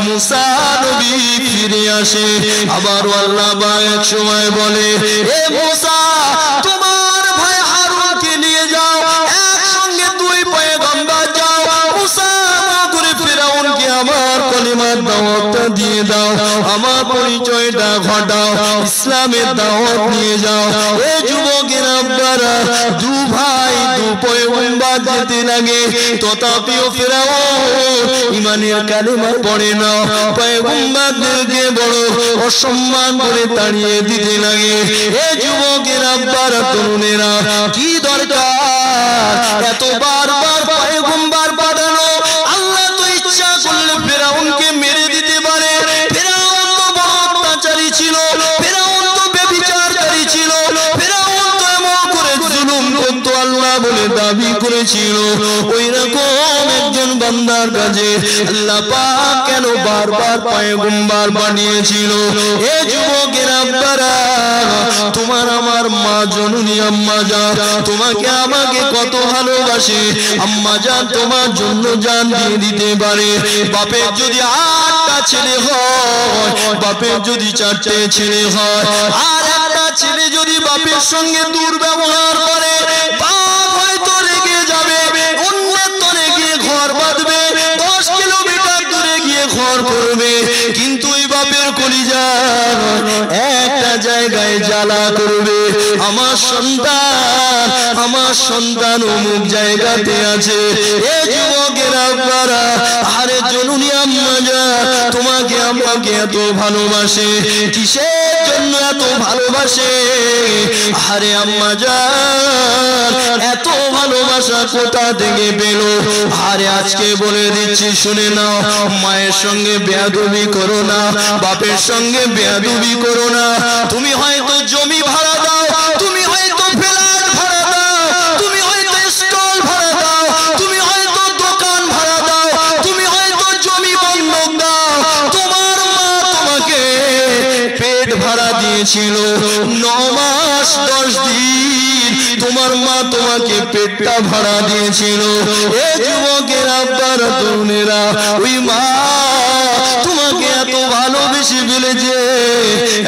মুসা নবী ফিরে আসে। আবার আল্লাহ পাক এক সময় বলে, এ মুসা তোমার ভাই হারুনকে নিয়ে যাও, একসঙ্গে 2 পয়গম্বর যাও, মুসা করে ফেরাউনকে আমার কলিমার দাওয়াতটা দিয়ে দাও, আমার পরিচয়টা ঘটাও, ইসলামের দাওয়াত নিয়ে যাও। এ যুবকেরা, আপনারা 2 ভাই 2 পয়গম্বর যেতে লাগে, তথাপিও ফেরাউন ইমানের কালেমা পড়ে না, পয়গম্বরদেরকে বড় অসম্মান করে তাড়িয়ে দিতে লাগে। এ যুবকেরা, আপনারা, তরুণেরা, কি দরকার এত বারবার পয়গম্বর পাঠানো? আল্লাহ তো ইচ্ছা করলে ফেরাউনকে মেরে দিতে পারে। ফেরাউন তো বড় অত্যাচারী ছিল, ফেরাউন তো ব্যভিচারকারী ছিল, ফেরাউন তো এমন করে জুলুম করতো, আল্লাহ বলে দাবি করেছিল। ওই রকম একজন বান্দার কাছে আল্লাহ পাক কেন বারবার পয়গম্বর বানিয়েছিল? এ যুবকেরা, আপনারা, তোমার আমার মা জননী আম্মা জান তোমাকে আমাকে কত ভালোবাসে। আম্মা জান তোমার জন্য জান দিয়ে দিতে পারে। বাপের যদি 8টা ছেলে হয়, বাপের যদি 4টে ছেলে হয়, আর একটা ছেলে যদি বাপের সঙ্গে দুর্ব্যবহার করে, বাপ হয়তো রেগে যাবে, অন্যের তরে গিয়ে ঘর বাঁধবে, 10 কিলোমিটার দূরে গিয়ে ঘর করবে, কিন্তু ওই বাপের কলিজা একটা জায়গায় জ্বালা করবে, আমার সন্তান অমুক জায়গাতে আছে। এ যুবকের আব্বারা, আরে জননী আম্মা জান তোমাকে আমাকে এত ভালোবাসে, কিসের জন্য এত ভালোবাসে? আরে আম্মা জান এত ভালোবাসা কোথা থেকে পেল? আরে আজকে বলে দিচ্ছি শুনে নাও, মায়ের সঙ্গে বেয়াদবি করো না, বাপের সঙ্গে বেয়াদবি করো না। তুমি হয়তো জমি ভাড়া দাও, তুমি হয়তো ফ্ল্যাট ভাড়া দাও, তুমি হয়তো স্টল ভাড়া দাও, তুমি হয়তো দোকান ভাড়া দাও, তুমি হয়তো জমি বন্ধক দাও, তোমার মা তোমাকে পেট ভাড়া দিয়েছিল 9 মাস 10 দিন, তোমার মা তোমাকে পেটটা ভাড়া দিয়েছিল। এ যুবকের আব্বারা তরুণেরা, ওই মা তোমাকে এত ভালোবেসে ফেলেছে,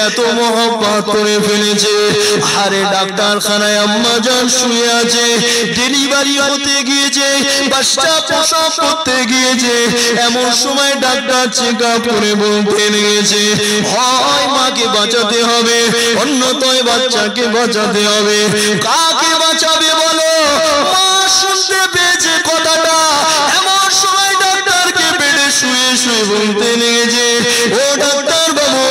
এত মহব্বত করে ফেলেছে। আরে ডাক্তারখানায় আম্মা জান শুয়ে আছে, ডেলিভারি হতে গিয়েছে, বাচ্চা প্রসব করতে গিয়েছে, এমন সময় ডাক্তার চেক আপ করে বলতে গিয়েছে হয় মাকে বাঁচাতে হবে, অন্যথায় বাচ্চাকে বাঁচাতে হবে। কাকে বাঁচাবে বলো? মা শুনতে পেয়েছে কথাটা, এমন সময় ডাক্তারকে বেডে শুয়ে শুয়ে বলতে লেগেছে ও ডাক্তার বাবু,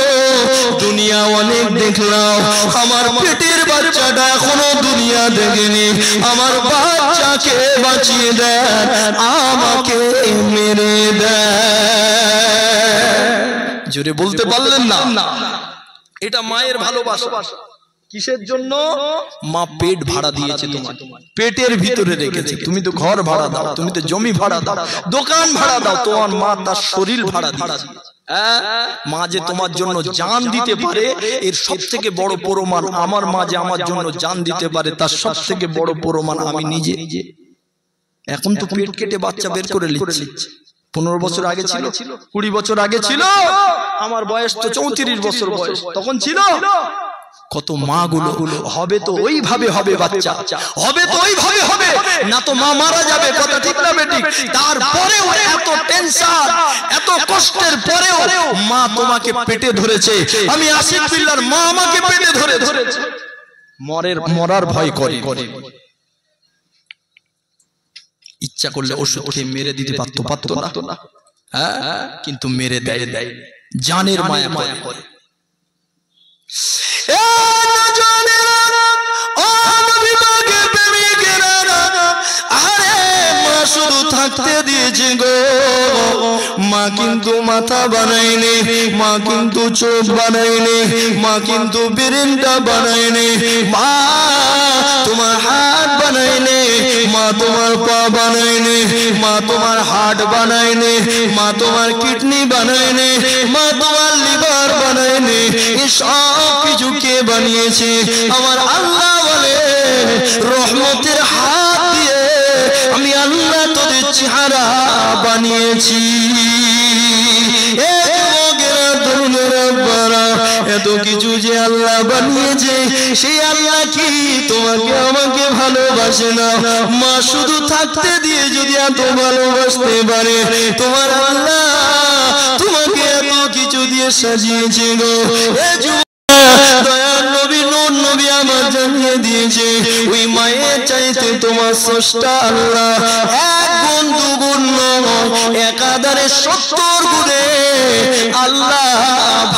দুনিয়া অনেক দেখলাম, আমার পেটের বাচ্চাটা এখনো দুনিয়া দেখেনি, আমার বাচ্চাকে বাঁচিয়ে দেন, আমাকে মেরে দেন। জোরে বলতে পারলেন না? এটা মায়ের ভালোবাসা। কিসের জন্য? মা পেট ভাড়া দিয়েছে, তোমার পেটের ভিতরে রেখেছে। তুমি তো ঘর ভাড়া দাও, তুমি তো জমি ভাড়া দাও, দোকান ভাড়া দাও, তোমার মা তার শরীর ভাড়া দিয়েছে। মা যে তোমার জন্য জান দিতে পারে, এর সব থেকে বড় প্রমাণ আমার মা যে আমার জন্য জান দিতে পারে, তার সব থেকে বড় প্রমাণ আমি নিজে। এখন তো পেট কেটে বাচ্চা বের করে নিচ্ছে। 15 বছর আগে ছিল, 20 বছর আগে ছিল, আমার বয়স তো 34 বছর বয়স, তখন ছিল। কত মা গুলো হবে তো ওইভাবে হবে বাচ্চা, হবে তো ওইভাবে হবে, না তো মা মারা যাবে। কথা ঠিক না বেটি? তারপরেও এত টেনশন, এত কষ্টের পরেও মা তোমাকে পেটে ধরেছে। আমি আশিক বিল্লাহর মা আমাকে পেটে ধরেছে, মরার ভয় করে। ইচ্ছা করলে ওষুধ খেয়ে মেরে দিতে পারতো না, হ্যাঁ, কিন্তু মেরে দেয়, জানের মায়া করে। শুধু থাকতে দিয়েছে গো, মা কিন্তু মাথা বানায়নি, মা কিন্তু চোখ বানায়নি, মা কিন্তু ব্রেনটা বানায়নি, মা তোমার হাত বানায়নি, মা তোমার পা বানায়নি, মা তোমার হার্ট বানায়নি, মা তোমার কিডনি বানায়নি, মা তোমার লিভার বানায়নি। এই সব কিছু কে বানিয়েছে? আমার আল্লাহ বলে রহমতের হাত দিয়ে আমি আল্লাহ তোদের চেহারা বানিয়েছি। এত কিছু যে আল্লাহ বানিয়েছে, সেই আল্লাহ কি তোমাকে আমাকে ভালোবাসে না? মা শুধু থাকতে দিয়ে যদি এত ভালোবাসতে পারে, তোমার আল্লাহ তোমাকে এত কিছু দিয়ে সাজিয়েছে গো। দয়ার নবী নূর নবী আমার জানিয়ে দিয়েছে, ওই মায়ের চাইতে তোমার স্রষ্টা আল্লাহ 1 গুণ 2 গুণ নয়, একাধারে 70 গুণে আল্লাহ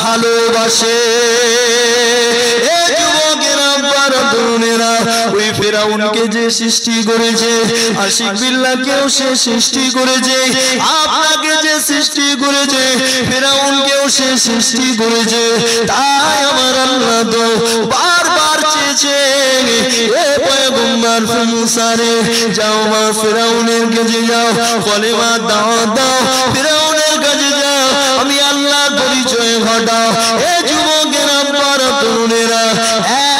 ভালোবাসে। ওই ফেরাউনকে যে সৃষ্টি করেছে, আশিক বিল্লাহকেও সে সৃষ্টি করেছে, আপনাকে যে সৃষ্টি করেছে, ফেরাউনকেও সে সৃষ্টি করেছে। তাই আমার আল্লাহ তো বারবার চেয়েছে, এ পয়গম্বর মুসা রে, যাও মা ফেরাউনের কাছে যাও, কলেমা দাওয়াত দাও, ফেরাউনের কাছে যাও, আমি আল্লাহর পরিচয় ঘটাও। এ যুবকের আব্বারা তরুণেরা,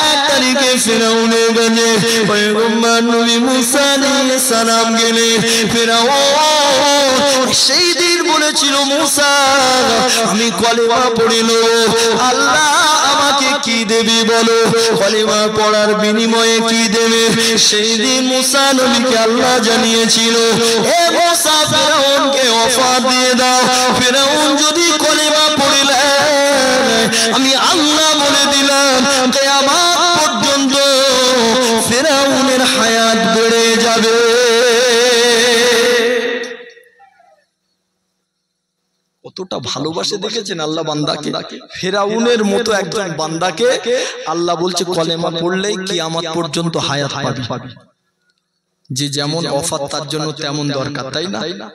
1 তারিখে ফেরাউনের কাছে পয়গম্বর নবী মুসা আলাইহিস সালাম গেলে, ফেরাউন সেই দিন বলেছিল মুসা আমি কলেমা পড়ে নেব, আল্লাহ আমাকে কি দেবে বলো? কলেমা পড়ার বিনিময়ে কি দেবে? সেই দিন মুসা নবীকে আল্লাহ জানিয়েছিল, এ মুসা ফেরাউনকে অফার দিয়ে দাও, ফেরাউন যদি কলেমা পড়ে আমি আল্লাহ বলে দিলাম কতটা ভালোবাসে দেখেছেন আল্লাহ বান্দাকে। ফেরাউনের মতো একজন বান্দাকে আল্লাহ বলছে কলেমা পড়লেই কিয়ামত পর্যন্ত হায়াত পাবি। যে যেমন অফার তার জন্য তেমন দরকার, তাই না?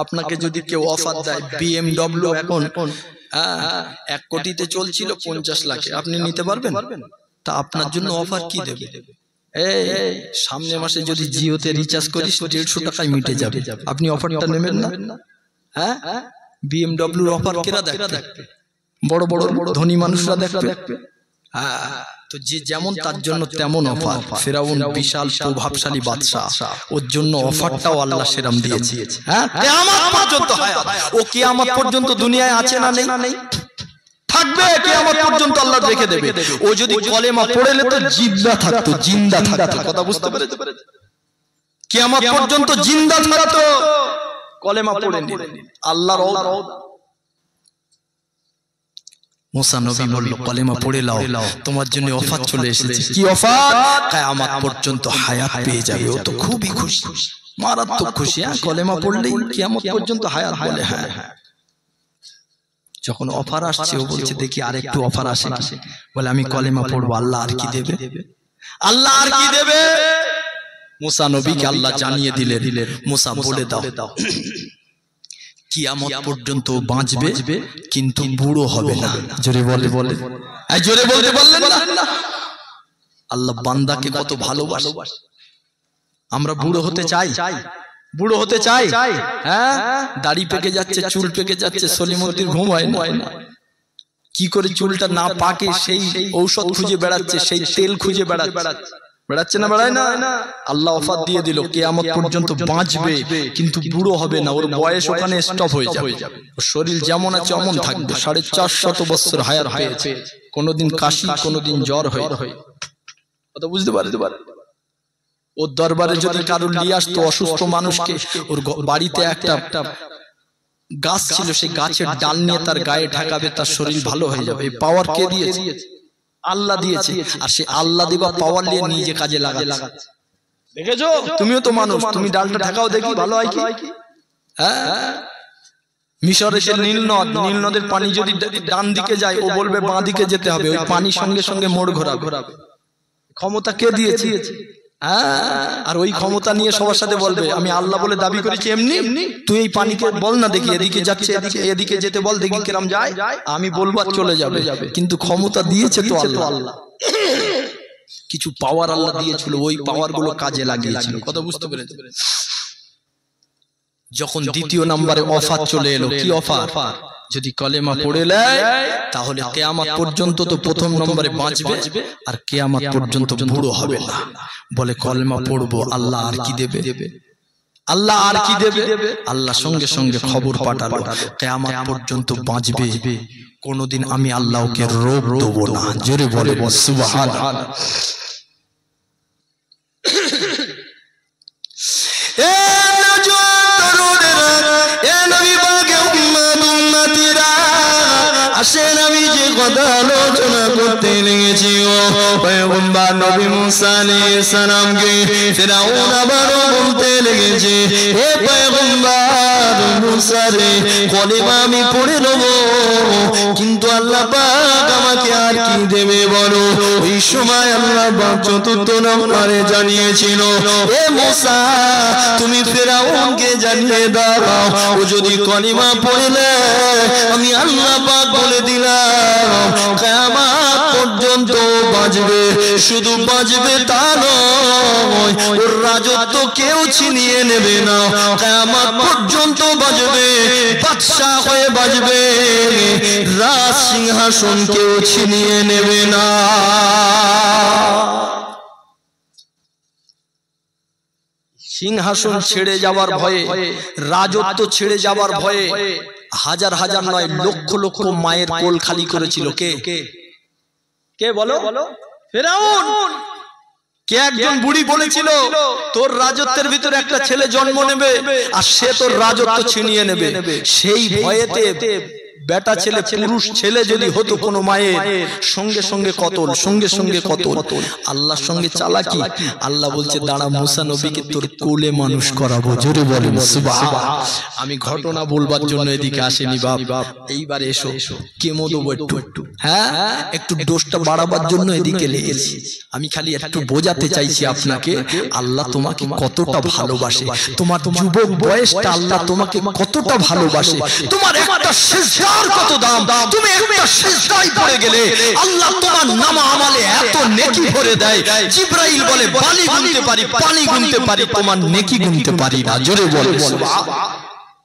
আপনাকে যদি কেউ অফার দেয় BMW এখন 1 কোটিতে চলছিল 50 লাখে, আপনি নিতে পারবেন? তা আপনার জন্য অফার কি দেবে? এই সামনে মাসে যদি জিওতে রিচার্জ করিস 150 টাকায় মিটে যাবে, আপনি অফারটা নেবেন না? হ্যাঁ, BMW অফার কেরা দেখবে? বড় বড় ধনী মানুষরা দেখবে। তো যে যেমন তার জন্য তেমন অফার। ফেরাউন বিশাল প্রভাবশালী বাদশা, ওর জন্য অফারটাও আল্লাহ সেরাম দিয়েছে। হ্যাঁ, কিয়ামত পর্যন্ত হায়াত। ও কিয়ামত পর্যন্ত দুনিয়ায় আছে না নেই? থাকবে, কিয়ামত পর্যন্ত আল্লাহ রেখে দেবে। ও যদি কলেমা পড়লে তো জিন্দা থাকতো। কথা বুঝতে পেরেছ? কিয়ামত পর্যন্ত জিন্দা থাকতো, কলেমা পড়ে নি আল্লাহর রওদা। মুসা নবী বলল কলেমা পড়ে লাও, তোমার জন্য অফার চলে এসেছে। কি অফার? কিয়ামত পর্যন্ত হায়াত পেয়ে যাবে। ও তো খুবই খুশি, মারাত্মক খুশি। কলেমা পড়লেই কিয়ামত পর্যন্ত হায়াত বলে। হ্যাঁ, যখন অফার আসছে ও বলছে দেখি আর একটু অফার আসে। বলে আমি কলেমা পড়বো, আল্লাহ আর কি দেবে? আল্লাহ আর কি দেবে? মুসা নবীকে আল্লাহ জানিয়ে দিলেন, মুসা বলে দাও কিয়ামত পর্যন্ত বাঁচবে কিন্তু বুড়ো হবে না। জোরে বলে জোরে বলতে বললেন না? আল্লাহ বান্দাকে কত ভালোবাসে। আমরা বুড়ো হতে চাই, হ্যাঁ? দাড়ি পেকে যাচ্ছে, চুল পেকে যাচ্ছে, সলিমুদ্দিন ঘুম হয় না। কি করে চুলটা না পাকে সেই ঔষধ খুঁজে বেড়াচ্ছে, সেই তেল খুঁজে বেড়াচ্ছে না, বেড়ায় না? আল্লাহ অফার দিয়ে দিল কিয়ামত পর্যন্ত বাঁচবে কিন্তু বুড়ো হবে না। ওর বয়স ওখানে স্টপ হয়ে যাবে। ওর শরীর যেমন আছে অমন থাকবে। 450 বছর হায়াত পেয়েছে। কোনোদিন কাশি, কোনোদিন জ্বর হয়। কথা বুঝতে পারে? ওর দরবারে যদি কারোর নিয়ে আসতো অসুস্থ মানুষকে, ওর বাড়িতে একটা গাছ ছিল, সেই গাছের ডাল নিয়ে তার গায়ে ঠেকাবে, তার শরীর ভালো হয়ে যাবে। এই পাওয়ার কে দিয়েছে? আল্লাহ দিয়েছে। আর সে আল্লাহ দেওয়া পাওয়ার নিয়ে নিজে কাজে লাগাচ্ছে। দেখেছো? তুমিও তো মানুষ, তুমি ডালটা ঠেকাও দেখি, ভালো হয় কি? হ্যাঁ, মিশরে সে নীল নদের পানি যদি ডান দিকে যায়, ও বলবে বাঁ দিকে যেতে হবে। ওই পানি সঙ্গে সঙ্গে মোড় ঘোরাবে। ক্ষমতা কে দিয়েছে? আর ওই ক্ষমতা নিয়ে সবার সাথে বলবে আমি আল্লাহ বলে দাবি করেছি। এমনি তুই এই পানিকে বল না দেখি এদিকে যাচ্ছে, এদিকে যেতে বল দেখি কিরম যায়, আমি বলবো চলে যাবে। কিন্তু ক্ষমতা দিয়েছে তো আল্লাহ। কিছু পাওয়ার আল্লাহ দিয়েছিল, ওই পাওয়ার গুলো কাজে লাগিয়েছিল। কথা বুঝতে পেরেছ? যখন দ্বিতীয় নম্বরে অফার চলে এলো, কি অফার? যদি কলেমা পড়ে নেয় তাহলে কিয়ামত পর্যন্ত তো প্রথম নম্বরে বাঁচবে, আর কিয়ামত পর্যন্ত বুড়ো হবে না। বলে কলেমা পড়বো, আল্লাহ আর কি দেবে? আল্লাহ আর কি দেবে? আল্লাহ সঙ্গে সঙ্গে খবর পাঠালো কিয়ামত পর্যন্ত বাঁচবে, কোনদিন আমি আল্লাহকে রোগ দেব না। জোরে বলে সুবহানাল্লাহ। আসেন আমি যে কথা আলোচনা করতে লেগেছি, ও পয়গম্বর নবী মুসা আলাইহিস সালামকে ফিরআউন আবারও বলতে লেগেছে, হে পয়গম্বর মুসা রে, কলেমা আমি পড়ে নেব কিন্তু আল্লাহ পাক আমাকে আর কি দেবে বলো? ওই সময় আল্লাহ পাক চতুর্থ নম্বরে জানিয়েছিল, হে মুসা তুমি ফিরআউনকে জানিয়ে দাও, ও যদি কলেমা পড়লে আমি আল্লাহ পাক বলে দিলাম কিয়ামত পর্যন্ত বাঁচবে। শুধু বাঁচবে তা নয়, ওর রাজত্ব কেউ ছিনিয়ে নেবে না। কিয়ামত পর্যন্ত বাঁচবে, বাদশা হয়ে বাঁচবে, রাজ সিংহাসন কেউ ছিনিয়ে নেবে না। সিংহাসন ছেড়ে যাওয়ার ভয়ে, রাজত্ব ছেড়ে যাওয়ার ভয়ে হাজার হাজার নয় লক্ষ লক্ষ মায়ের কোল খালি করেছিল। কে বলো? ফিরআউন। কে একজন বুড়ি বলেছিল তোর রাজত্বের ভিতরে একটা ছেলে জন্ম নেবে আর সে তোর রাজত্ব ছিনিয়ে নেবে। সেই ভয়েতে বেটা ছেলে পুরুষ ছেলে যদি হতো কোনো মায়ের সঙ্গে সঙ্গে কতল, সঙ্গে সঙ্গে কতল। আল্লাহর সঙ্গে চালাকি। আল্লাহ বলছে দাঁড়া মুসা নবীকে তোর কোলে মানুষ করাবো। জোরে বলেন সুবহানাল্লাহ। আমি ঘটনা বলবার জন্য এদিকে আসেনি বাপ, এইবার এসো কেমো দেবো একটু, হ্যাঁ একটু ডোজটা বাড়াবার জন্য এদিকে লেগেছি। আমি খালি একটু বোঝাতে চাইছি আপনাকে আল্লাহ তোমাকে কতটা ভালোবাসে, তোমার যুবক বয়সটা আল্লাহ তোমাকে কতটা ভালোবাসে, তোমার একটা সিজদার কত দাম, তুমি একটা সিজদায় পড়ে গেলে আল্লাহ তোমার নামা আমালে এত নেকি ভরে দেয়। জিবরাইল বলে বালি গুনতে পারি, পানি গুনতে পারি, তোমার নেকি গুনতে পারি না। জোরে বলে সুবহানাল্লাহ।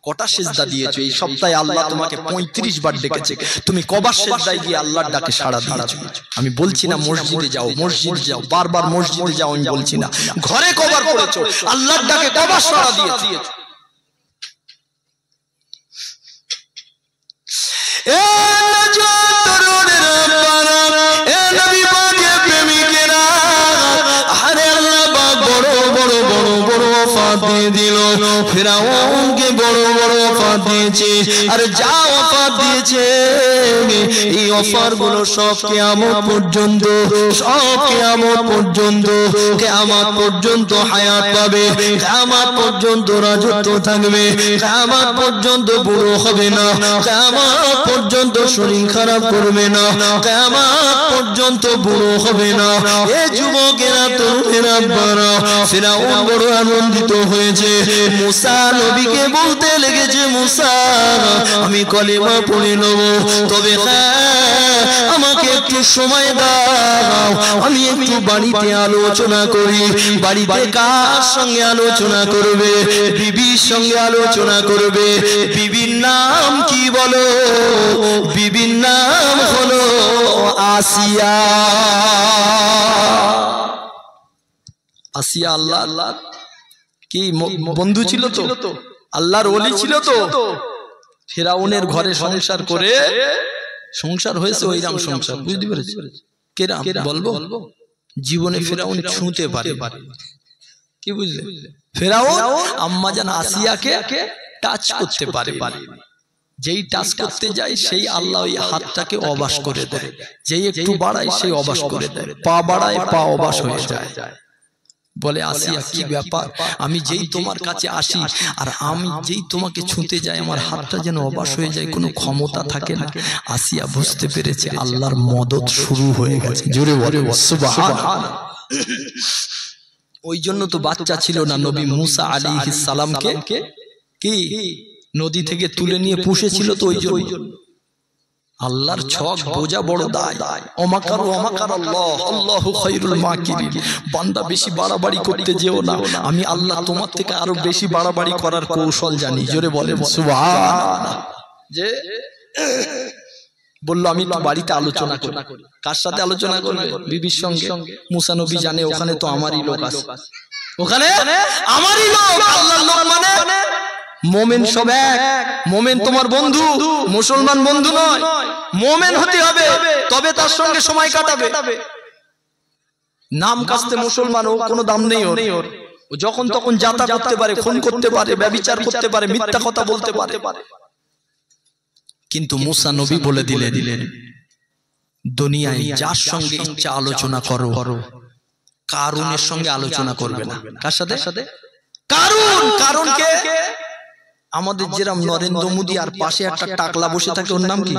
কটা সিজদা দিয়েছো এই সপ্তাহে? আল্লাহ তোমাকে 35 বার ডেকেছে, তুমি কবার সিজদায় গিয়ে আল্লাহর ডাকে সাড়া দিয়েছো? আমি বলছি না মসজিদে যাও, মসজিদে যাও, বারবার মসজিদে যাও আমি বলছি না, ঘরে কবার করেছো আল্লাহর ডাকে, কবার সাড়া দিয়েছো? এ তরুণের বাবা, এ নবী পাকের প্রেমিকেরা, আরে আল্লাহ পাক বড় বড় বড় বড় ওয়াফাত দিয়ে দিল। ফিরআউনকে বড় বড় ওয়াফাত দিয়েছে, আর যা ওয়াফাত দিয়েছে এই অফারগুলো সব কিয়ামত পর্যন্ত, সব কিয়ামত পর্যন্ত, কিয়ামত পর্যন্ত হায়াত পাবে, কিয়ামত পর্যন্ত রাজত্ব থাকবে, কিয়ামত পর্যন্ত বুড়ো হবে না, কিয়ামত পর্যন্ত শরীর খারাপ করবে না, কিয়ামত পর্যন্ত বুড়ো হবে না। এ যুবকেরা তরুণেরা বারা, ফিরআউন বড় আনন্দিত হয়েছে। মুসা নবীকে বলতে লেগেছে মুসা আমি কলেমা পড়ে নেব, তবে আমাকে একটু সময় দাও, আমি একটু বাড়িতে আলোচনা করি। বাড়িতে কার সঙ্গে আলোচনা করবে? বিবির সঙ্গে আলোচনা করবে। বিবির নাম কি বলো? বিবির নাম হলো আসিয়া। আসিয়া আল্লাহ কি বন্ধু ছিল তো, আল্লাহর ওলি ছিল তো। ফিরআউনের ঘরে সংসার করে, সংসার হয়েছে ওইরাম সংসার, বুঝতে পেরেছি? কেরাম বলবো জীবনে ফিরআউন ছুঁতে পারে, কি বুঝলে? ফিরআউন আম্মাজান আসিয়াকে টাচ করতে পারে, যেই টাচ করতে যায় সেই আল্লাহ ওই হাতটাকে অবাস করে দেয়, যেই একটু বাড়ায় সেই অবাস করে দেয়, পা বাড়ায় পা অবাস হয়ে যায়। বলে আসিয়া কি ব্যাপার, আমি যেই তোমার কাছে আসি আর আমি যেই তোমাকে ছুঁতে যাই আমার হাতটা যেন অবাস হয়ে যায়, কোনো ক্ষমতা থাকে না। আসিয়া বুঝতে পেরেছে আল্লাহর মদদ শুরু হয়ে গেছে। জোরে বলে সুবহানাল্লাহ। ওই জন্য তো বাচ্চা ছিল না, নবী মুসা আলাইহিস সালামকে কি নদী থেকে তুলে নিয়ে পুষেছিল তো, ওই জন্য। আল্লাহর ছক বোঝা বড় দায়। অমাকারু অমাকার আল্লাহ, আল্লাহু খায়রুল মাকিরিন। বান্দা বেশি বাড়াবাড়ি করতে যেও না, আমি আল্লাহ তোমার থেকে আরো বেশি বাড়াবাড়ি করার কৌশল জানি। জোরে বলেন সুবহানাল্লাহ। যে বললো আমি তো বাড়িতে আলোচনা করি। কার সাথে আলোচনা করবে? বিবির সঙ্গে। মুসা নবী জানে ওখানে তো আমারই লোক আছে, ওখানে আমারই লোক। আল্লাহর লোক মানে মোমেন সব এক। মোমেন তোমার বন্ধু, মুসলমান বন্ধু নয়। মোমেন হতে হবে তবে তার সঙ্গে সময় কাটাবে। নাম কাস্তে মুসলমান, ও কোনো দাম নেই ওর। যখন তখন যাতা করতে পারে, খুন করতে পারে, ব্যভিচার করতে পারে, মিথ্যা কথা বলতে পারে। কিন্তু মুসা নবী বলে দিলেন দুনিয়ায় যার সঙ্গে ইচ্ছা আলোচনা করো, কারুনের সঙ্গে আলোচনা করবে না। কার সাথে? কারুন। কারুনকে আমাদের যেরকম নরেন্দ্র মোদী আর পাশে একটা টাকলা বসে থাকে, ওর নাম কি?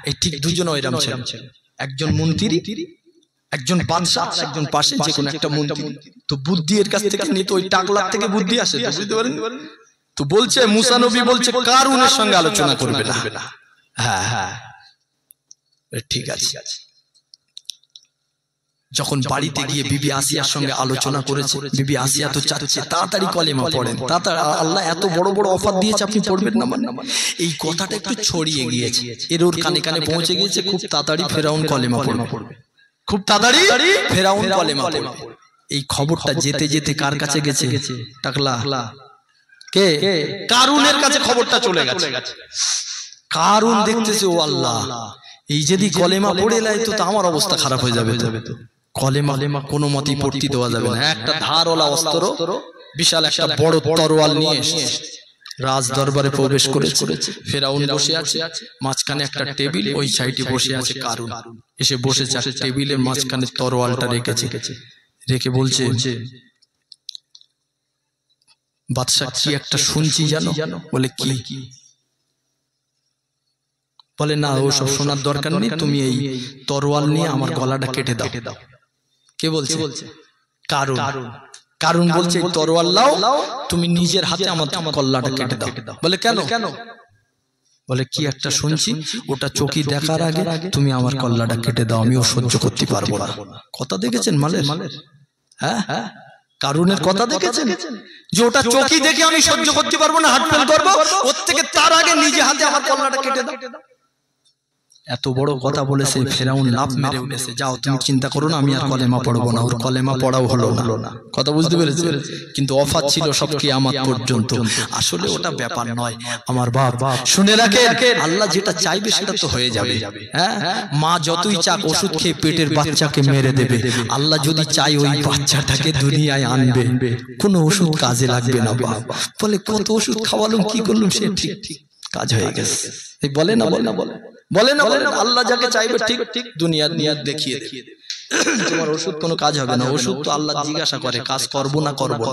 এই ঠিক দুজন ওইরকম ছিল, একজন মন্ত্রী, একজন বাদশাহ, একজন পাশে যে কোনো একটা মন্ত্রী। তো বুদ্ধি এর কাছ থেকে নিতে ওই টাকলার থেকে বুদ্ধি আসে, বুঝতে পারেন? তো বলছে মুসা নবী বলছে কারুনের সঙ্গে আলোচনা করবে না। হ্যাঁ ঠিক আছে। যখন বাড়িতে গিয়ে বিবি আসিয়ার সঙ্গে আলোচনা করেছে, বিবি আসিয়া তো চাচ্ছে তাড়াতাড়ি কলেমা পড়েন, তাড়াতাড়ি, আল্লাহ এত বড় বড় অফার দিয়েছে আপনি পড়বেন না মানে। এই কথাটা একটু ছড়িয়ে গিয়েছে, এর ওর কানে কানে পৌঁছে গিয়েছে, খুব তাড়াতাড়ি ফেরাউন কলেমা পড়বে, খুব তাড়াতাড়ি ফেরাউন কলেমা পড়বে। এই খবরটা যেতে যেতে কার কাছে গেছে? টাকলা কে? কারুনের কাছে খবরটা চলে গেছে। কারুন দেখতেছে ও আল্লাহ, এই যদি কলেমা পড়ে নেয় তো আমার অবস্থা খারাপ হয়ে যাবে। তো কলেমা কোনো মতেই পড়তে দেওয়া যাবে না। একটা ধারওয়ালা অস্ত্র, বিশাল একটা বড় তরোয়াল নিয়ে রাজ দরবারে প্রবেশ করেছে। ফেরাউন বসে আছে, মাঝখানে একটা টেবিল, ওই সাইডে বসে আছে কারুন। এসে বসেছে আর টেবিলের মাঝখানে তরোয়ালটা রেখেছে, রেখে বলছে, বাদশা কি একটা শুনছি জানো? বলে কি? বলে না, ও সব শোনার দরকার নেই, তুমি এই তরোয়াল নিয়ে আমার গলাটা কেটে দাও। কে বলছে? কারুন। কারুন বলছে, তরোয়াল লাও, তুমি নিজের হাতে আমার গলাটা কেটে দাও। বলে কেন? বলে কি একটা শুনছি, ওটা চোখে দেখার আগে তুমি আমার গলাটা কেটে দাও, আমিও সহ্য করতে পারবো না। কথা দেখেছেন মালের? হ্যাঁ, কারুনের কথা দেখেছেন যে ওটা চোখে দেখে আমি সহ্য করতে পারবো না, হার্ট ফেল করবো, ওর থেকে তার আগে নিজে হাতে আমার গলাটা কেটে দাও। এত বড় কথা বলেছে, ফেরাউন লাফ মেরে উঠেছে, যাও তুমি চিন্তা করো না, আমি আর কলেমা পড়বো না। ওর কলেমা পড়াও হলো না। কথা বুঝতে পেরেছে? কিন্তু অফার ছিল সব কিয়ামত পর্যন্ত। আসলে ওটা ব্যাপার নয় আমার বাপ, শুনে রাখেন, আল্লাহ যেটা চাইবে সেটা তো হয়ে যাবে। হ্যাঁ, মা যতই চাক ওষুধ খেয়ে পেটের বাচ্চাকে মেরে দেবে, আল্লাহ যদি চাই ওই বাচ্চাটাকে দুনিয়ায় আনবে, কোনো ওষুধ কাজে লাগবে না। বাপ বলে, কত ওষুধ খাওয়ালাম, কি করলাম, সে ঠিক কাজ হয়ে গেছে। বলে না, বলে না, বলে না, আল্লাহ যাকে চাইবে ঠিক দুনিয়ার নিয়াত দেখিয়ে দেবে। তোমার ওষুধ কোনো কাজ হবে না। ওষুধ তো আল্লাহ জিজ্ঞাসা করে, কাজ করবো না করবো।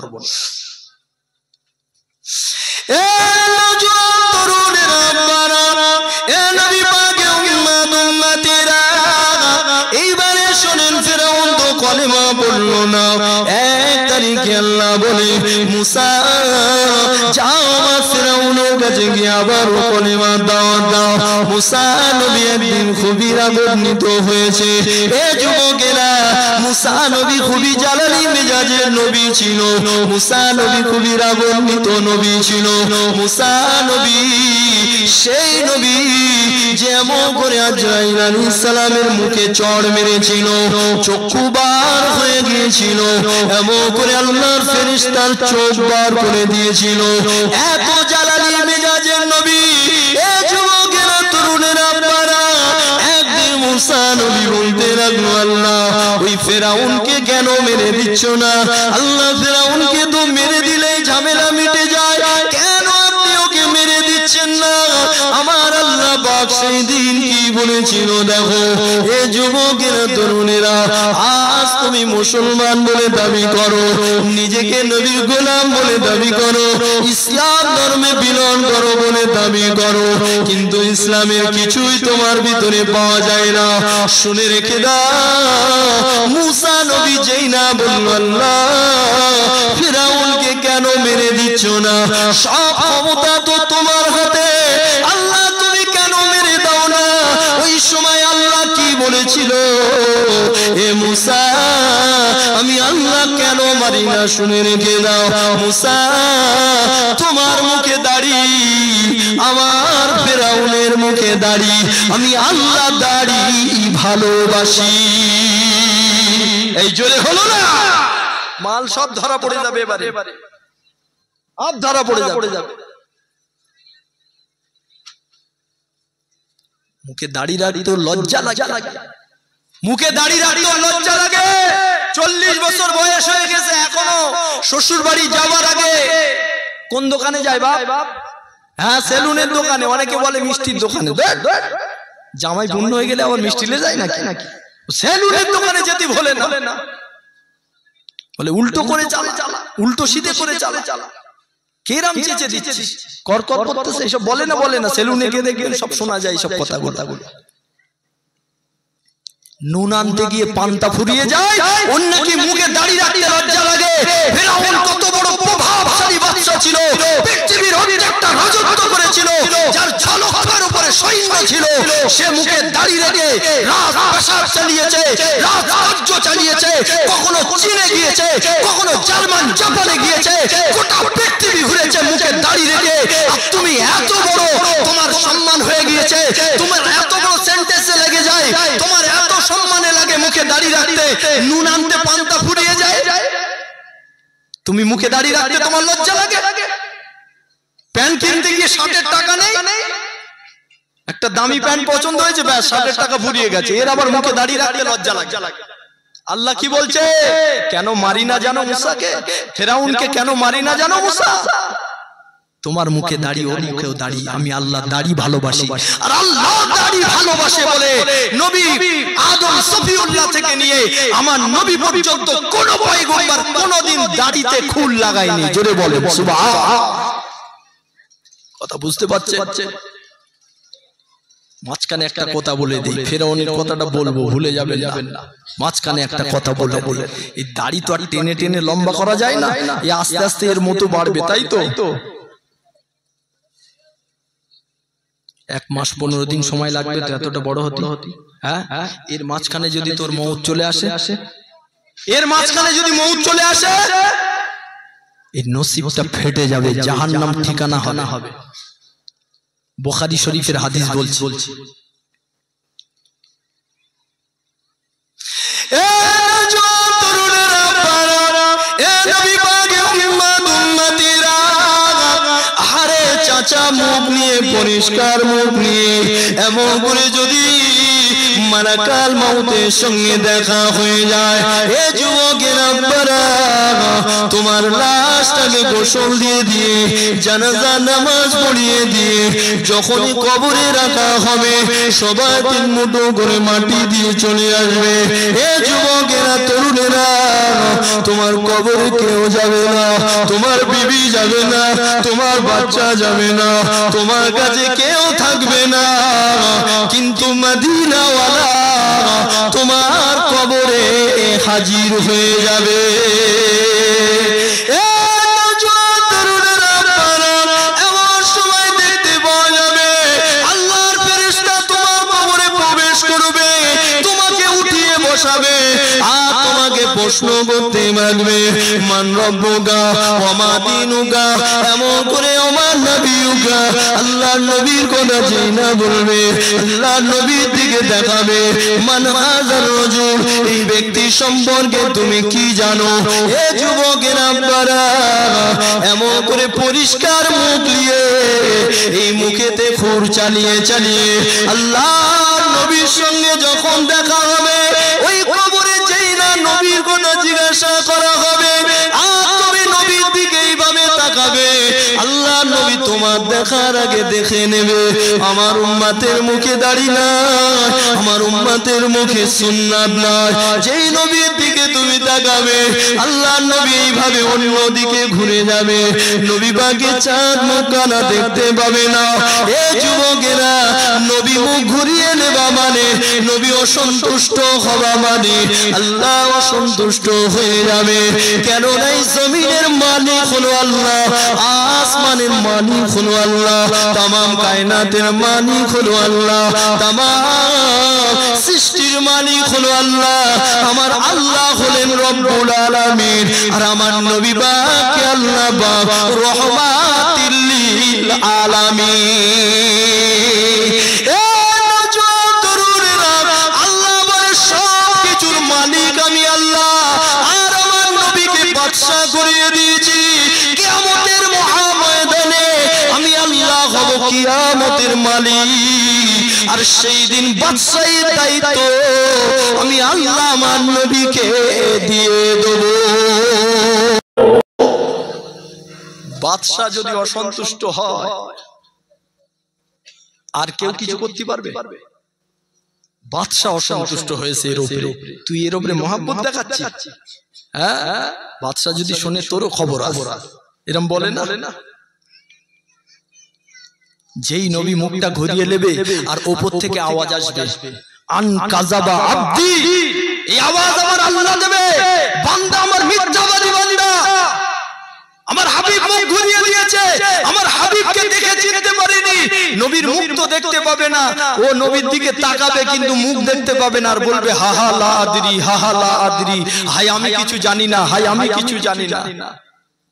এইবারে শোনেন, ফেরাউন তো কলেমা পড়লো না। এক তারিখে আল্লাহ বলে, মুসা যাও আমার ফেরাউনের কাছে গিয়ে আবার কলেমা দাওয়াত দাও। মুসা নবী একদিন খুবই রাগান্বিত হয়েছে। এ যুবকেরা, মুসা নবী খুবই জ্বালানি মেজাজের নবী ছিল। মুসা নবী খুবই রাগান্বিত নবী ছিল। মুসা নবী সেই নবী যেমন করে আজরাইল আলাইহিস সালামের মুখে চড় মেরেছিল, চক্ষু বার হয়ে গিয়েছিল, এমন করে আল্লাহর ফেরেশতার চোখ বার করে দিয়েছিল। এত জ্বালানি মেজাজের নবী। এ যুবকেরা, তরুণেরা, আপনারা, একদিন মুসা নবী বলতে লাগলো, আল্লাহ ওই ফেরাউনকে কেন মেরে দিচ্ছ না? আল্লাহ ফেরাউনকে তো মেরে দিলেই ঝামেলা মিটে যায়, কেন আপনি ওকে মেরে দিচ্ছেন না? আমার আল্লাহ পাক সেই দিন কি বলেছিল দেখো। এ যুবকেরা, তরুণেরা, আজ তুমি মুসলমান বলে দাবি করো, নিজেকে নবীর গোলাম বলে দাবি করো, ইসলাম ধর্মে বিলন করো বলে দাবি করো, কিন্তু ইসলামের কিছুই তোমার ভিতরে পাওয়া যায় না। শুনে রেখে দাও, মুসা নবী যেই না বলল, আল্লাহ ফিরাউনকে কেন মেরে দিচ্ছ না? সব ক্ষমতা তো তোমার হাতে, আল্লাহ তুমি কেন মেরে দাও না? ওই সময় আল্লাহ কি বলেছিল, এ মুসা আমি আল্লাহ কেন মারি না? শুনে রেখে দাও, মুসা তোমার মুখে দাড়ি, আমার ফেরাউনের মুখে দাড়ি, আমি আল্লাহ দাড়ি ভালোবাসি। এই জোরে হলো না? মাল সব ধরা পড়ে যাবে, এবারে সব ধরা পড়ে যাবে। মুখে দাড়ি রাখতে লজ্জা লাগে, মুখে দাড়ি রাখতে লজ্জা লাগে। 40 বছর বয়স হয়ে গেছে, এখনো শ্বশুর বাড়ি যাওয়ার আগে কোন দোকানে যায় বাপ? হ্যাঁ, সেলুনের দোকানে, অনেকে বলে মিষ্টির দোকানে। জামাই পূর্ণ হয়ে গেলে আবার মিষ্টিলে যায় নাকি? সেলুনের দোকানে যেতে বলে না, বলে উল্টো করে চালা, উল্টো সিধে করে চালা। কেরাম চেঁচে দিচ্ছিস, কর করতেছে, এসব বলে না। সেলুনে গিয়ে দেখবেন সব শোনা যায় সব কথাগুলো। নুন আনতে গিয়ে পান্তা ফুরিয়ে যায়, অন্য কি মুখে দাড়ি রাখতে লজ্জা লাগে। ফেরাউন কত বড় প্রভাবশালী বাদশা ছিল, পৃথিবীর একটা রাজত্ব করেছিল, যার 6 লক্ষের উপরে সৈন্য ছিল। সে মুখে দাড়ি রেখে রাজ প্রসার চালিয়েছে, রাজকার্য চালিয়েছে, কখনো চীনে গিয়েছে, কখনো জার্মান জাপানে গিয়েছে, গোটা পৃথিবী ঘুরেছে মুখে দাড়ি রেখে। আর তুমি এত বড়, তোমার সম্মান হয়ে গিয়েছে, তোমার এত বড় সেন্টেন্সে লেগে যায়, তোমার এত সম্মানে লাগে মুখে দাড়ি রাখতে, নুন আনতে পান্তা ফুরিয়ে যায়, তুমি মুখে দাড়ি রাখতে তোমার লজ্জা লাগে? প্যান্ট কিনতে গিয়ে 60 টাকা নেই, একটা দামি প্যান্ট পছন্দ হয়েছে, ব্যাস 60 টাকা ফুরিয়ে গেছে, এর আবার মুখে দাড়ি রাখতে লজ্জা লাগে। আল্লাহ কি বলছে, কেন মারি না জানো মুসাকে? ফেরাউনকে কেন মারি না জানো মুসা? তোমার মুখে দাড়ি ওর মুখেও দাড়ি, আমি আল্লাহ দাড়ি ভালোবাসি আর আল্লাহ দাড়ি ভালোবাসে বলে নবী আদম সফিউল্লাহ থেকে নিয়ে আমার নবী পর্যন্ত কোন পয়গম্বর কোনদিন দাড়িতে খুল লাগায়নি। জোরে বলেন সুবহানাল্লাহ। কথা বুঝতে পারছেন? মাঝখানে একটা কথা বলে দিই, ফেরাউনের কথাটা বলবো, ভুলে যাবেন না। মাঝখানে একটা কথা বলে এই দাড়ি তো আর টেনে টেনে লম্বা করা যায় না, এই আস্তে আস্তে এর মতো বাড়বে, তাই তো? 1 মাস 15 দিন সময় লাগবে তো এতটা বড় হতে। হ্যাঁ, এর মাঝখানে যদি তোর মউত চলে আসে, এর মাঝখানে যদি মউত চলে আসে, এই নসিবটা ফেটে যাবে, জাহান্নাম ঠিকানা হবে। বুখারী শরীফের হাদিস বলছি। এ তরুণেরা, এ নবী পাকের উম্মতিরা, আরে চাচা মুখ নিয়ে, পরিষ্কার মুখ নিয়ে এমন করে যদি মালাকাল মউতের সঙ্গে দেখা হয়ে যায়, এ যুবকেরা বারা, তোমার লাশটাকে গোসল দিয়ে জানাজা নামাজ পড়িয়ে দিয়ে যখনই কবরে রাখা হবে, সবাই 3 মুঠো করে মাটি দিয়ে চলে আসবে। এ যুবকেরা, তরুণেরা, তোমার কবরে কেউ যাবে না, তোমার বিবি যাবে না, তোমার বাচ্চা যাবে না, তোমার কাছে কেউ থাকবে না, কিন্তু মদিনাওয়ালা তোমার কবরে হাজির হয়ে যাবে। এমন সময় দেখতে পাওয়া যাবে আল্লাহর ফেরেশতা তোমার কবরে প্রবেশ করবে, তোমাকে উঠিয়ে বসাবে আর তোমাকে প্রশ্ন করতে লাগবে, মান রব্বুকা ওয়া মা দীনুকা, এমন করে আমার নবীকা, আল্লাহর নবীর কথা যেই না বলবে, আল্লাহর নবীর দিকে দেখাবে, মান হাযার রাজুল, এই ব্যক্তি সম্পর্কে তুমি কি জানো? এ যুবকেরা আপনারা এমন করে পরিষ্কার মুখ নিয়ে এই মুখেতে খুর চালিয়ে আল্লাহর নবীর সঙ্গে যখন দেখা হবে, ওই কবরে যেই না নবীর কথা জিজ্ঞাসা করা হবে, আর তুমি নবীর দিকে এইভাবে তাকাবে, আল্লাহ নবী তোমার দেখার আগে দেখে নেবে আমার উম্মতের মুখে দাড়ি নাই, আমার উম্মতের মুখে সুন্নাত নাই। যেই নবীর দিকে তুমি তাকাবে, আল্লাহ নবী এইভাবে অন্য দিকে ঘুরে যাবে, নবী পাকের চাঁদ মুখখানা দেখতে পাবে না। এ যুবকেরা, নবী মুখ ঘুরিয়ে নেবা মানে, নবী অসন্তুষ্ট হওয়া মানে আল্লাহ অসন্তুষ্ট হয়ে যাবে। কেন নাই জমিনের মালিক হলো আল্লাহ, আসমানের মালিক হলো আল্লাহ, তামাম কায়নাতের মালিক হলো আল্লাহ, তামাম সৃষ্টির মালিক হলো আল্লাহ। আমার আল্লাহ হলেন রব্বুল আলামিন, আর আমার নবী পাককে আল্লাহ পাক রহমাতুল লিল আলামিন। এ তরুণেরা, আল্লাহ বলে সবকিছুর মালিক আমি আল্লাহ, আর আমার নবীকে বাদশা করিয়ে দিয়েছি। কিয়ামতের মহাময়দানে আমি আল্লাহ হব কিয়ামতের মালিক, আর সেই দিন বাদশাহীর দায়িত্ব আমি আল্লাহ আমার নবীকে দিয়ে দেব। বাদশা যদি অসন্তুষ্ট হয় আর কেউ কিছু করতে পারবে? বাদশা অসন্তুষ্ট হয়েছে এর উপরে, তুই এর উপরে মহব্বত দেখাচ্ছিস? হ্যাঁ, বাদশা যদি শুনে তোরও খবর আছে, এরকম বলে না? যেই নবী মুখটা ঘুরিয়ে নেবে আর উপর থেকে আওয়াজ আসবে, আন কাযাবা আব্দি, এই আওয়াজ আমার আল্লাহ দেবে, বান্দা আমার মিথ্যাবাদী বান্দা, আমার হাবিব মুখ ঘুরিয়ে দিয়েছে, আমার হাবিবকে দেখে চিনতে পারেনি। নবীর মুখ তো দেখতে পাবে না, ও নবীর দিকে তাকাবে কিন্তু মুখ দেখতে পাবে না, আর বলবে হা হা লা আদরি, হা হা লা আদরি, হায় আমি কিছু জানি না, হায় আমি কিছু জানি না।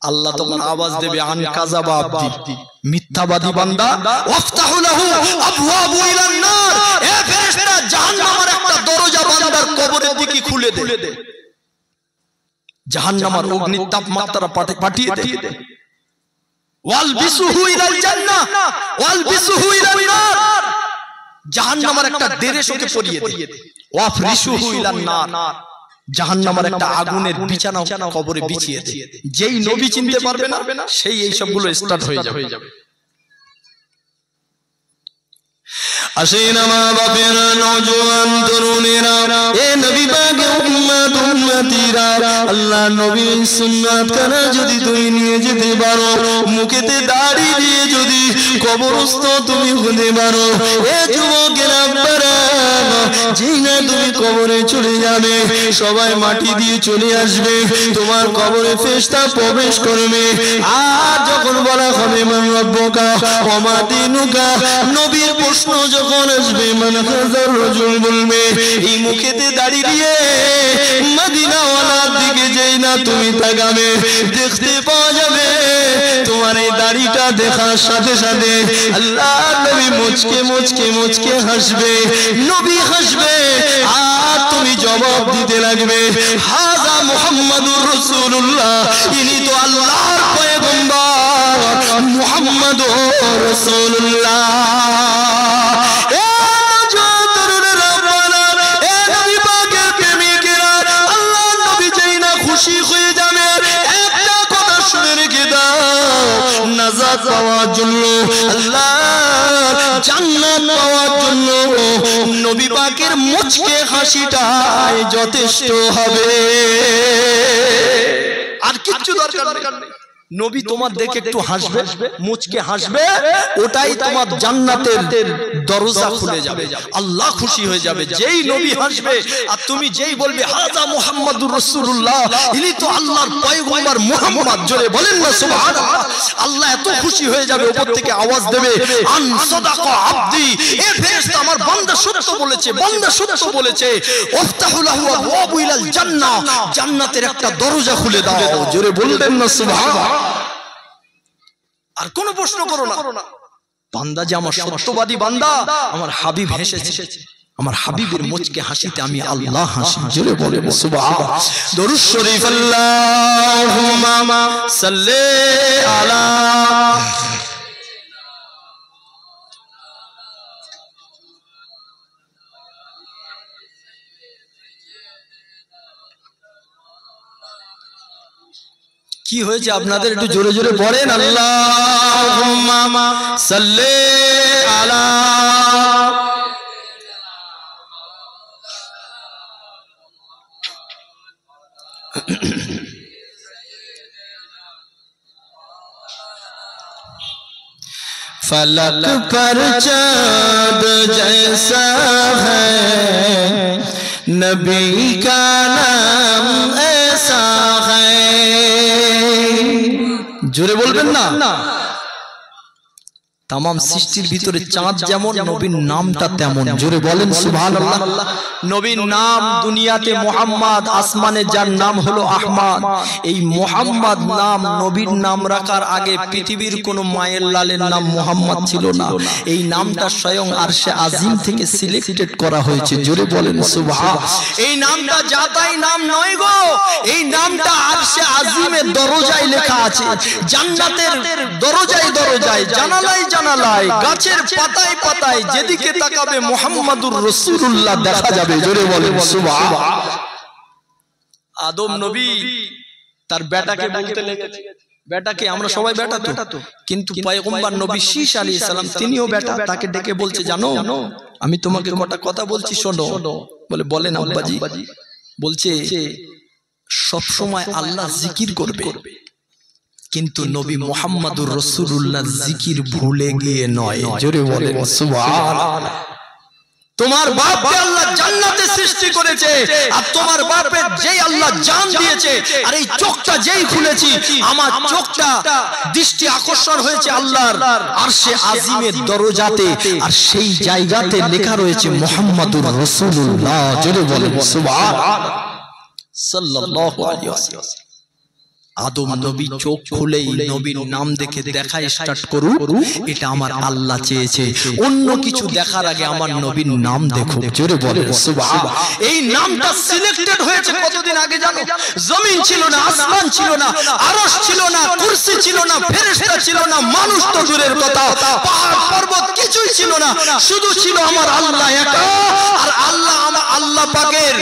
আল্লাহ তখন আওয়াজ দেবে, আন কাযাবা আব্দি, মিথ্যাবাদী বান্দা, ওয়াফতাহু লাহু আবওয়াবু ইলান নার, এ ফেরেশতা জাহান্নামের একটা দরজা বান্দার কবরের দিকে খুলে দে, জাহান্নামের অগ্নির তাপমাত্রা পাঠিয়ে দে। ওয়ালবিসুহু ইলাল জান্নাহ ওয়ালবিসুহু ইলান নার, জাহান্নামের একটা দেরেশ ওকে পরিয়ে দে। ওয়াফরিশুহু ইলান নার, জাহান্নামের একটা আগুনের বিছানা কবরে বিছিয়ে দেয়। যেই নবী চিনতে পারবে না সেই এই সবগুলো স্টার্ট হয়ে যাবে। আসেন মা বাপেরা, নওজোয়ান তরুণেরা, এ নবী পাকের উম্মত উম্মতিরা, আল্লাহ নবীর সুন্নাত কানা যদি তুমি নিয়ে যেতে পারো, মুখেতে দাড়ি দিয়ে যদি কবরস্থ তুমি হতে পারো, এ যুবকেরা আব্বারা, যেই না তুমি কবরে চলে যাবে সবাই মাটি দিয়ে চলে আসবে, তোমার কবরে ফেরেশতা প্রবেশ করবে। আর যখন বলা হবে মান রব্বুকা ওয়া মা দীনুকা, নবীর প্রশ্ন যখন আসবে মান হাযার রাজুল বলবে, এই মুখেতে দাড়ি দিয়ে মদিনাওয়ালার দিকে যেই না তুমি তাকাবে, দেখতে পাওয়া যাবে তোমার এই দাড়িটা দেখার সাথে সাথে আল্লাহ নবী মুচকে মুচকে মুচকে হাসবে, নবী হাসবে, আর তুমি জবাব দিতে লাগবে হাযা মুহাম্মাদুর রাসূলুল্লাহ, ইনি তো আল্লাহর পয়গম্বর মুহাম্মাদুর রাসূলুল্লাহ। খুশি হয়ে যাবে, একটা কথা শুনে রেখে দাও, নাজাত পাওয়ার জন্য, আল্লাহ জান্নাত পাওয়ার জন্য নবী পাকের মুচকে হাসিটাই যথেষ্ট হবে, আর কিচ্ছু দরকার নেই। নবী তোমার দেখে একটু হাসবে, মুচকে হাসবে, ওটাই তোমার জান্নাতের দরজা খুলে যাবে, আল্লাহ খুশি হয়ে যাবে। যেই নবী হাসবে আর তুমি যেই বলবে হাযা মুহাম্মাদুর রাসূলুল্লাহ, ইনি তো আল্লাহর পয়গম্বর মুহাম্মদ, জোরে বলেন না সুবহানাল্লাহ, আল্লাহ এত খুশি হয়ে যাবে, উপর থেকে আওয়াজ দেবে আন সাদাকা আবদি, এ ফেরেশতা আমার বান্দা সত্য বলেছে, বান্দা সত্য বলেছে, ইফতাহু লাহু আবওয়াবু ইলাল জান্নাহ, জান্নাতের একটা দরজা খুলে দাও, জোরে বলবেন না সুবহানাল্লাহ। আর কোন প্রশ্ন করো না, বান্দা যে আমার সত্যবাদী বান্দা, আমার হাবিব হেসেছে, আমার হাবিবের মুচকে হাসিতে আমি আল্লাহ হাসি, জোরে বলেন সুবহানাল্লাহ। দরুদ শরীফ আল্লাহুম্মা সাল্লি আলা কি হয়েছে আপনাদের একটু জোরে জোরে পড়েন, আল্লাহুম্মা সাল্লি আলা फलक पर चाँद जैसा है, नबी का नाम ऐसा है, জোরে বলবেন না। तमाम सृष्टिर भितरे चाँद जेमन नबीर नामटा तेमन, जोरे बोलेन सुबहानाल्लाह। नबीर नाम दुनियाते मुहम्मद, आसमाने जार नाम हलो आहमद। এই মুহাম্মদ নাম নবীর নাম রাখার আগে পৃথিবীর কোনো মায়ের লালের নাম মুহাম্মদ ছিল না, এই নামটা স্বয়ং আরশে আজিম থেকে সিলেক্টেড করা হয়েছে, জোরে বলেন সুবহানাল্লাহ। এই নামটা জাতাই নাম নয় গো, এই নামটা আরশে আজিমের দরজায় লেখা আছে, জান্নাতের দরজায় দরজায়, জানালায় জানালায়, গাছের পাতায় পাতায়, যেদিকে তাকাবে মুহাম্মাদুর রাসূলুল্লাহ দেখা যাবে, জোরে বলেন সুবহানাল্লাহ। আদম নবী তার বেটাকে বলতে লেগেছে, বেটাকে, আমরা সবাই বেটা তো, কিন্তু পয়গম্বর নবী শীশ আলাইহিস সালাম তিনিও বেটা, তাকে ডেকে বলছে জানো আমি তোমাকে কটা কথা বলছি শোনো, বলে বলেন আব্বাজি, বলছে সব সময় আল্লাহ জিকির করবে, কিন্তু নবী মুহাম্মাদুর রাসূলুল্লাহ জিকির ভুলে গিয়ে নয়, জোরে বলেন সুবহানাল্লাহ। তোমার বাপকে আল্লাহ জান্নাতে সৃষ্টি করেছে, আর তোমার বাপের যেই আল্লাহ জান দিয়েছে, আর এই চোখটা যেই খুলেছি, আমার চোখটা দৃষ্টি আকর্ষণ হয়েছে আল্লাহর আরশে আজিমের দরজাতে, আর সেই জায়গাতে লেখা রয়েছে মুহাম্মাদুর রাসূলুল্লাহ, জোরে বলেন সুবহানাল্লাহ সাল্লাল্লাহু আলাইহি ওয়াসাল্লাম। আদম নবী চোখ খুলেই নবীর নাম দেখে দেখা স্টার্ট করুক, এটা আমার আল্লাহ চেয়েছে। অন্য কিছু দেখার আগে আমার নবীর নাম দেখুক। জোরে বলেন সুবহানাল্লাহ। এই নামটা সিলেক্টেড হয়েছে কতদিন আগে জানো? জমিন ছিল না, আসমান ছিল না, আরশ ছিল না, কুরসি ছিল না, ফেরেশতা ছিল না, মানুষ তো দূরের কথা, পাহাড় পর্বত কিছুই ছিল না, শুধু ছিল আমার আল্লাহ একা। আর আল্লাহ আমার আল্লাহ পাকের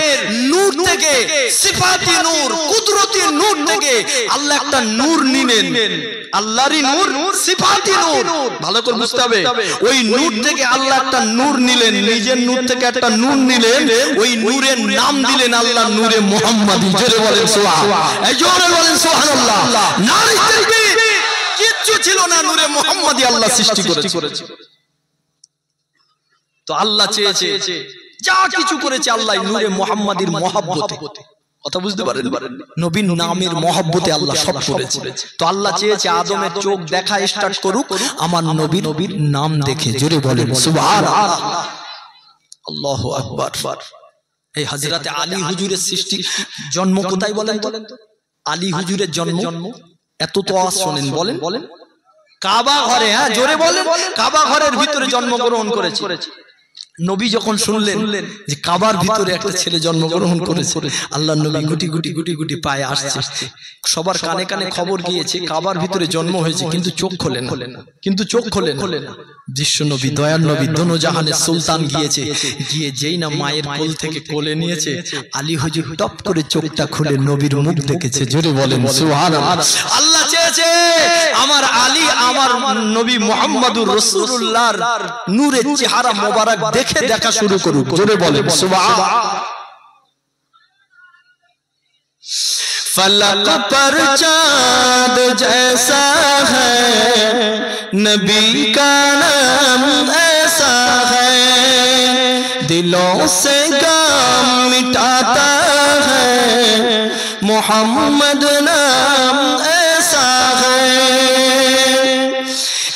নূর থেকে, সিফাতি নূর, কুদরতি নূর থেকে আল্লাহ একটা নূর নিলেন, আল্লাহরই নূর, সিফাতি নূর, ভালো করে বুঝতে হবে। ওই নূর থেকে আল্লাহ একটা নূর নিলেন, নিজের নূর থেকে একটা নূর নিলেন, ওই নূরের নাম দিলেন আল্লাহ নূরে মুহাম্মাদি। জোরে বলেন সুবহানাল্লাহ, এই জোরে বলেন সুবহানাল্লাহ। নারী তাকবীর, কিচ্ছু ছিল না, নূরে মুহাম্মাদি আল্লাহ সৃষ্টি করেছে। তো আল্লাহ চেয়েছে, যা কিছু করেছে আল্লাহ নূরে মুহাম্মাদির মহব্বতে। কথা বুঝতে পারেন? নবীর নামের মহব্বতে আল্লাহ সব করেছে। তো আল্লাহ চেয়েছে আদমের চোখ দেখা স্টার্ট করুক আমার নবীর নাম দেখে। জোরে বলেন সুবহানাল্লাহ, আল্লাহু আকবার। এই হযরতে আলী হুজুরের সৃষ্টি, জন্ম কোথায় বলেন তো? আলী হুজুরের জন্ম এত তো আওয়াজ শোনেন, বলেন কাবা ঘরে। হ্যাঁ জোরে বলেন, কাবা ঘরের ভিতরে জন্মগ্রহণ করেছে। নবী যখন শুনলেন যে কাবার ভিতরে একটা ছেলে জন্মগ্রহণ করেছে, আল্লাহ নবী গুটি গুটি পায়ে আসছে, সবার কানে কানে খবর গিয়েছে কাবার ভিতরে জন্ম হয়েছে, কিন্তু চোখ খোলেন না। বিশ্ব নবী, দয়ার নবী, দোনো জাহানের সুলতান গিয়েছে, গিয়ে যেই না মায়ের কোল থেকে কোলে নিয়েছে, আলী হুজুর টপ করে চোখটা খুলে নবীর মুখ দেখেছে। জোরে বলেন সুবহানাল্লাহ। আল্লাহ চেয়েছে আমার আলী, আমার নবী মুহাম্মদুর রাসূলুল্লাহর নূরের চেহারা মোবারক দেখে দেখা শুরু করুক। জোরে বলেন সুবহানাল্লাহ। फलक पर चाँद जैसा है, नबी का नाम ऐसा है, दिलों से गम मिटाता है, मोहम्मद नाम ऐसा है।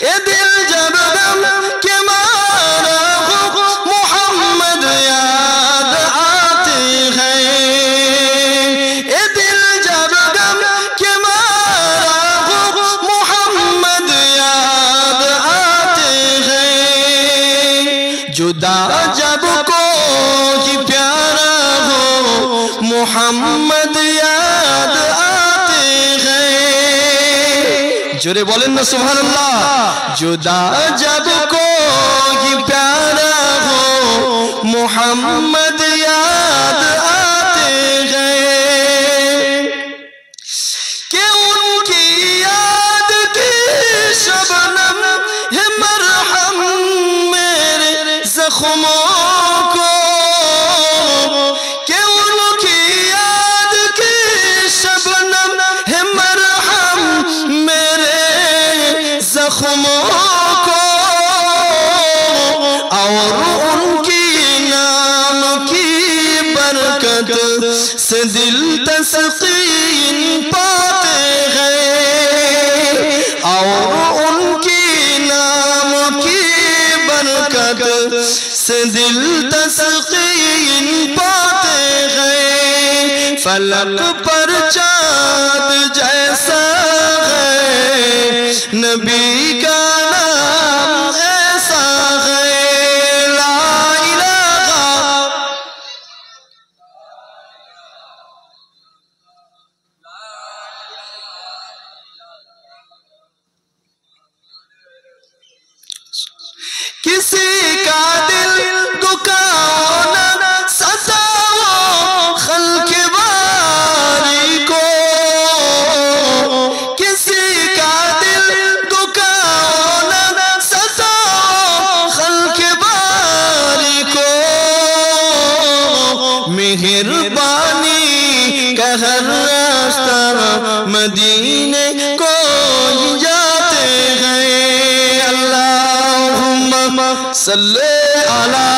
ये दिल जब गम के मारा हो, मोहम्मद याद आते हैं। ये दिल जब गम के मारा हो, मोहम्मद याद आते हैं। जुदा जब कोई प्यारा हो, मोहम्मद याद आते हैं। जोरे बोलें ना सुभानअल्लाह। जुदा जब कोई प्यारा हो, मोहम्मद याद आते हैं। कि उनकी याद की शबनम है मरहम मेरे जख्मों को, कि उनकी याद की शबनम है मरहम मेरे जख्मों को, और उनकी नाम की बरकत से दिल तस्कीन पाते हैं, और उनकी नाम की बरकत से दिल तस्कीन पाते हैं। फलक पर चाँद जैसा है, नबी का नाम ऐसा है। ला इलाहा किसी का दिल दुखाओ न सताओ खल्क बारी को, किसी का दिल दुखाओ न सताओ खल्क बारी को। मेहरबानी का हर रास्ता मदीने को जाते हैं। अल्लाहुम्मा सल्ले अला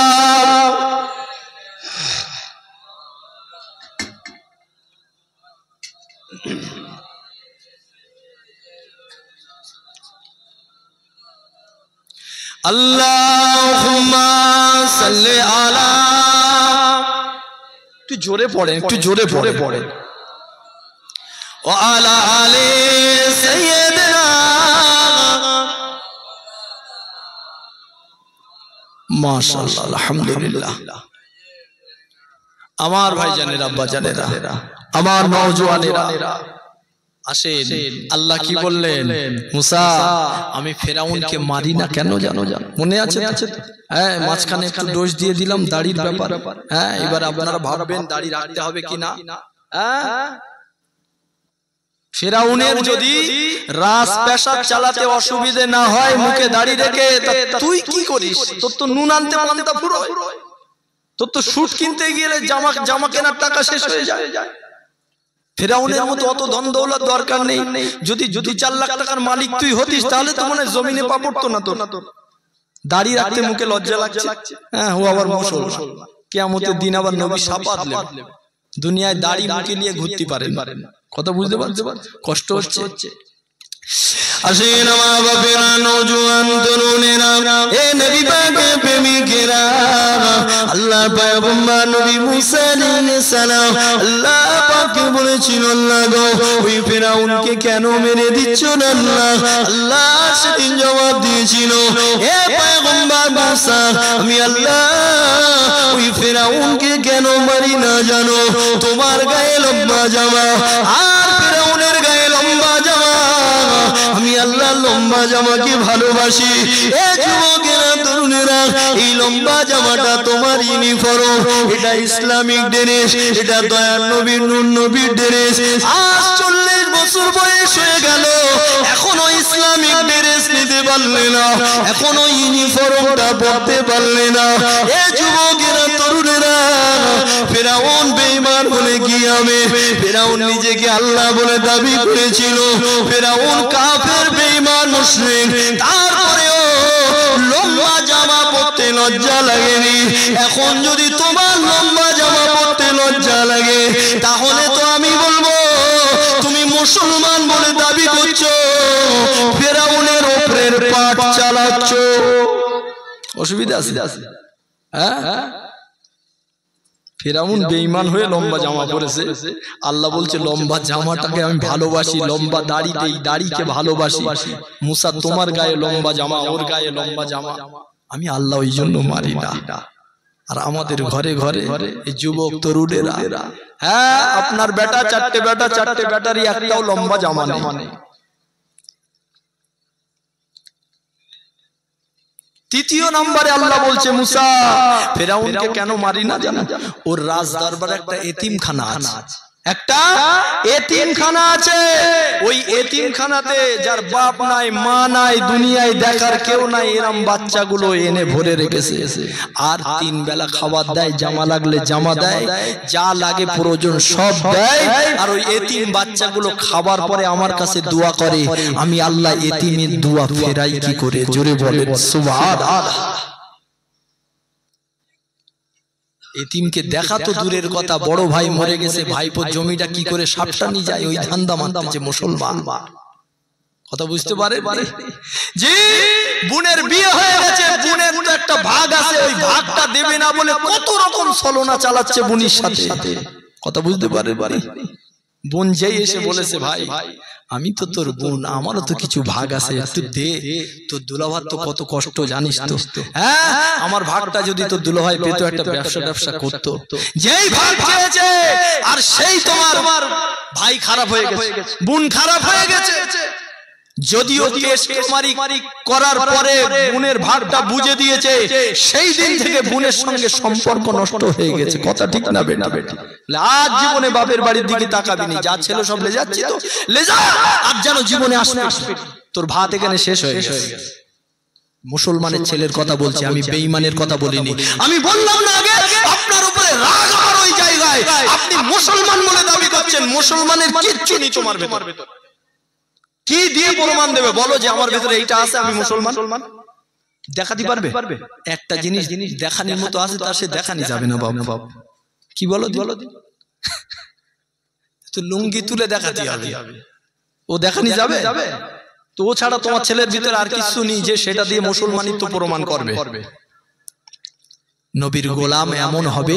अल्लाहुम्मा सल्ले अला। একটু জোরে পড়েন। ওয়া আলা আলি সাইয়্যিদিনা মাশাআল্লাহ আলহামদুলিল্লাহ। আমার ভাইজানেরা আব্বা জানেরা আমার নওজওয়ানেরা আসেন, আল্লাহ কি বললেন? মুসা আমি ফেরাউনকে মারি না কেন জানো? মনে আছে? হ্যাঁ, মাঝখানে একটু দোষ দিয়ে দিলাম দাড়ির ব্যাপার। হ্যাঁ, এবার আপনারা ভাববেন দাড়ি রাখতে হবে কিনা। হ্যাঁ, ফেরাউনের যদি রাস পেশাব চালাতে অসুবিধে না হয় মুখে দাড়ি রেখে, তুই কি করিস? তোর তো নুন আনতে পান্তা ফুরোয়, তোর তো শুট কিনতে গেলে জামা কেনার টাকা শেষ হয়ে যায়। ফেরাউনের মতো অত ধন দৌলত দরকার নেই। যদি 4 লাখ টাকার মালিক তুই হতিস তাহলে তো মনে জমিনে পা পড়তো না তোর। দাড়ি রাখতে মুখে লজ্জা লাগছে। হ্যাঁ, ও আবার মুসলমান, কিয়ামতের দিন আবার নবী শাফাত নেবেন। দুনিয়ায় দাড়ি মুখে নিয়ে ঘুরতে পারেন। কথা বুঝতে পারছেন? কষ্ট হচ্ছে। আসেন আমার বাপেরা, নওজোয়ান তরুণেরা, এ নবী পাকের প্রেমিকেরা, আল্লাহ পয়গম্বর নবী মুসা আলাইহিস সালাম আল্লাহ পাককে বলেছিল, আল্লাহ গো ওই ফেরাউনকে কেন মেরে দিচ্ছ না আল্লাহ? আল্লাহ সেদিন জবাব দিয়েছিল, হে পয়গম্বর মুসা আমি আল্লাহ ওই ফেরাউনকে কেন মারি না জানো? তোমার গায়ে লম্বা জামা আর ফেরাউনের গায়ে লম্বা জামা, আমি আল্লাহ লম্বা জামাকে ভালোবাসি। এ যুবকেরা তরুণেরা, এই লম্বা জামাটা তোমার ইউনিফর্ম, এটা ইসলামিক ড্রেস, এটা দয়ার নবীর নূর নবীর ড্রেস। আজ 40 বছর বয়স হয়ে গেল, এখনো ইসলামিক ড্রেস নিতে পারলে না, এখনো ইউনিফর্মটা পরতে পারলে না। এ যুবকেরা তরুণেরা, ফেরাউন বেঈমান বলে কি হবে? ফেরাউন নিজেকে আল্লাহ বলে দাবি করেছিল, ফেরাউন কাফের বেঈমান মুশরিক, তারপরেও লম্বা জামা পরতে লজ্জা লাগেনি। এখন যদি তোমার লম্বা জামা পরতে লজ্জা লাগে, তাহলে তো আমি বলবো তুমি মুসলমান বলে দাবি করছো, ফেরাউনের উপরের পাট চালাচ্ছ। অসুবিধা আছে? হ্যাঁ, ফেরাউন বেঈমান হয়ে লম্বা জামা পরেছে, আল্লাহ বলছে লম্বা জামাটাকে আমি ভালোবাসি, লম্বা দাড়িকে ভালোবাসি। মুসা তোমার গায়ে লম্বা জামা, ওর গায়ে লম্বা জামা, আমি আল্লাহ ওই জন্য মারি না। আর আমাদের ঘরে ঘরে এই যুবক তরুণেরা, হ্যাঁ আপনার বেটা চারটে বেটারই একটাও লম্বা জামা নেই। তৃতীয় নম্বরে আল্লাহ বলছে, মুসা ফেরাউনকে কেন মারি না জানো? ওর রাজ দরবারে একটা এতিমখানা আছে, একটা এতিমখানা আছে। ওই এতিমখানাতে যার বাপ নাই মা নাই, দুনিয়ায় দেখার কেউ নাই, এরম বাচ্চাগুলো এনে ভরে রেখেছে। আর 3 বেলা খাবার দেয়, জামা লাগলে জামা দেয়, যা লাগে প্রয়োজন সব দেয়। আর ওই এতিম বাচ্চাগুলো খাবার পরে আমার কাছে দোয়া করে, আমি আল্লাহ এতিমের দোয়া ফেরাই কি করে? জোরে বলেন সুবহানাল্লাহ। এতিমকে দেখা তো দূরের কথা, বড় ভাই মরে গেছে, ভাইপোর জমিটা কি করে সাপটা নিয়ে যায়, ওই ধান্দা মানতেছে মুসলমান। কথা বুঝতে পারে? জি, বোনের বিয়ে হয়ে গেছে, বোনের তো একটা ভাগ আছে, ওই ভাগটা দেবে না বলে কত রকম ছলনা চালাচ্ছে বোনের সাথে। কথা বুঝতে পারে? বোন যেই এসে বলেছে, ভাই আমি তো তোর বোন, আমারও তো কিছু ভাগ আছে, একটু দে, তোর দুলাভাই তো কত কষ্ট জানিস তো। হ্যাঁ, আমার ভাগটা যদি তোর দুলাভাই পেতো, একটা ব্যবসা করতো। যেই ভাগ চেয়েছে আর সেই তোমার ভাই খারাপ হয়ে গেছে, বোন খারাপ হয়ে গেছে। যদিও কেস কামারি করার পরে বোনের ভাগটা বুঝে দিয়েছে, সেই দিন থেকে বোনের সঙ্গে সম্পর্ক নষ্ট হয়ে গেছে। কথা ঠিক না বেটা? আজ জীবনে বাপের বাড়ির দিকে তাকাবি না, যা ছেলে সব লে যাচ্ছি তো লে যা, আর যেন জীবনে আসবে তোর ভাত এখানে শেষ হয়ে গেছে। মুসলমানের ছেলের কথা বলছি, আমি বেঈমানের কথা বলিনি। আমি বললাম না আগে, আপনার উপরে রাগ আমার ওই জায়গায়, আপনি মুসলমান বলে দাবি করছেন, মুসলমানের কিচ্ছু নেই তোমার ভেতর। কি দিয়ে প্রমাণ দেবে বলো যে আমার ভিতরে এইটা আছে, আমি মুসলমান? দেখাতে পারবে? একটা জিনিস দেখানির মতো আছে, তার সে দেখানি যাবে না বাবা। কি বলো? তো লুঙ্গি তুলে দেখাতে হবে, ও দেখানি যাবে? তো ও ছাড়া তোমার ছেলের ভিতরে আর কিছু নেই যে সেটা দিয়ে মুসলমানিত্ব প্রমাণ করবে। নবীর গোলাম এমন হবে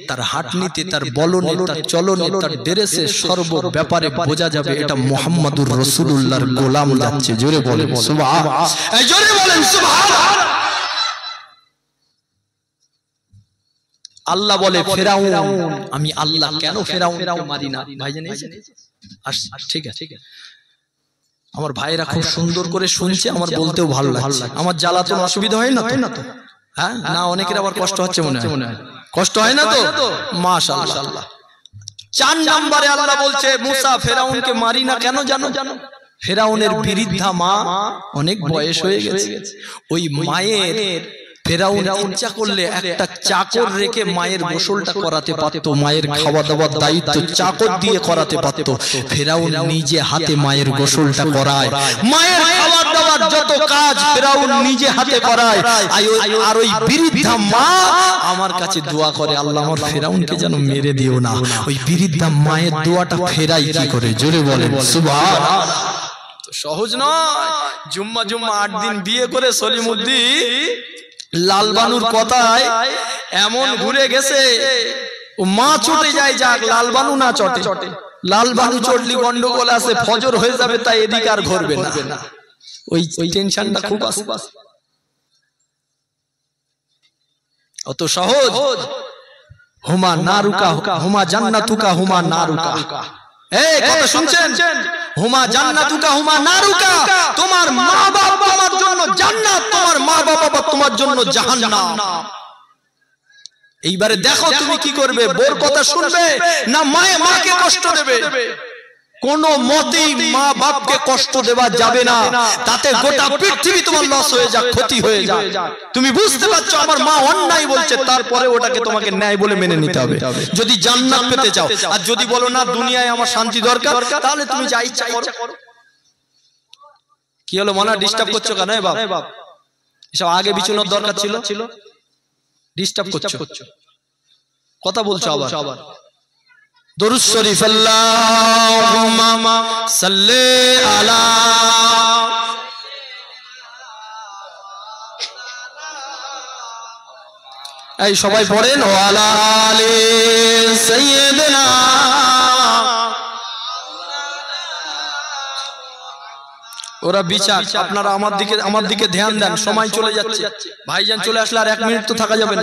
তার হাঁটনিতে, তার বলনে, তার চলনে, তার ড্রেসে, সর্ব ব্যাপারে বোঝা যাবে এটা মুহাম্মাদুর রাসূলুল্লাহর গোলাম যাচ্ছে। জোরে বলেন সুবহানাল্লাহ, এই জোরে বলেন সুবহানাল্লাহ। আল্লাহ বলে ফেরাউন, আমি আল্লাহ কেন ফেরাউনকে মারি না? ভাইজান ঠিক আছে, আমার ভাইরা খুব সুন্দর করে শুনছে, আমার বলতেও ভালো লাগছে। আমার জ্বালাতন অসুবিধা হয় না তো? হ্যাঁ না, অনেকের আবার কষ্ট হচ্ছে মনে হয়, কষ্ট হয় না তো? মাশাআল্লাহ। 4 নম্বরে আল্লাহ বলছে মুসা ফেরাউনকে মারি না কেন জানো? ফেরাউনের বৃদ্ধা মা, অনেক বয়স হয়ে গেছে। ওই মায়ের ফেরাউন ইচ্ছা করলে একটা চাকর রেখে মায়ের গোসলটা করাতে পারত, মায়ের খাওয়া দাওয়ার দায়িত্ব চাকর দিয়ে করাতে পারত। ফেরাউন নিজে হাতে মায়ের গোসলটা করায়, মায়ের খাওয়া দাওয়ার যত কাজ ফেরাউন নিজে হাতে করায়। আর ওই বৃদ্ধা মা আমার কাছে দোয়া করে, আল্লাহ আমার ফেরাউনকে যেন মেরে দিও না। ওই বৃদ্ধা মায়ের দোয়াটা ফেরাই কি করে? জোরে বলেন সুবহানাল্লাহ। সহজ নয়। জুম্মা 8 দিন বিয়ে করে সলিমউদ্দিন লালবানুর কথায় এমন ঘুরে গেছে, ও মা চটে যায়, যাক লালবানু না চটে। লালবানু চটলি গন্ডগোল আছে, ফজর হয়ে যাবে, তাই এদিকে আর ঘুরবে না। ওই টেনশনটা খুব আছে। অত সহজ হুমা নারুকা, হুমা জান্নাতুকা, হুমা নারুকা। এই কথা শুনছেন? হুমা জান্নাতুকা, হুমা নারুকা। তোমার মা বাবা তোমার জন্য জান্নাত, তোমার মা বাবা তোমার জন্য জাহান্নাম। এইবারে দেখো তুমি কি করবে? বোর কথা শুনবে না মাকে কষ্ট দেবে? কোন মতেই মা বাপকে কষ্ট দেওয়া যাবে না, তাতে গোটা পৃথিবী তোমার লস হয়ে যাক, ক্ষতি হয়ে যায়। তুমি বুঝতে পারছো আমার মা অন্যায় বলছে, তারপরে ওটাকে তোমাকে ন্যায় বলে মেনে নিতে হবে যদি জান্নাত পেতে চাও। আর যদি বলো না দুনিয়ায় আমার শান্তি দরকার, তাহলে তুমি যা ইচ্ছা করো। কি হলো মনে ডিস্টার্ব করছো কেন? বাপ এসব আগে বিছানোর দরকার ছিল, ডিস্টার্ব করছো, কথা বলছো আবার। দরুদ শরীফ আল্লাহুম্মা সাল্লি আলা, এই সবাই পড়েন ওয়ালা আলি সাইয়্যিদিনা। ওরা বিচার, আপনারা আমার দিকে ধ্যান দেন, সময় চলে যাচ্ছে। ভাইজান চলে আসলে আর 1 মিনিট তো থাকা যাবে না,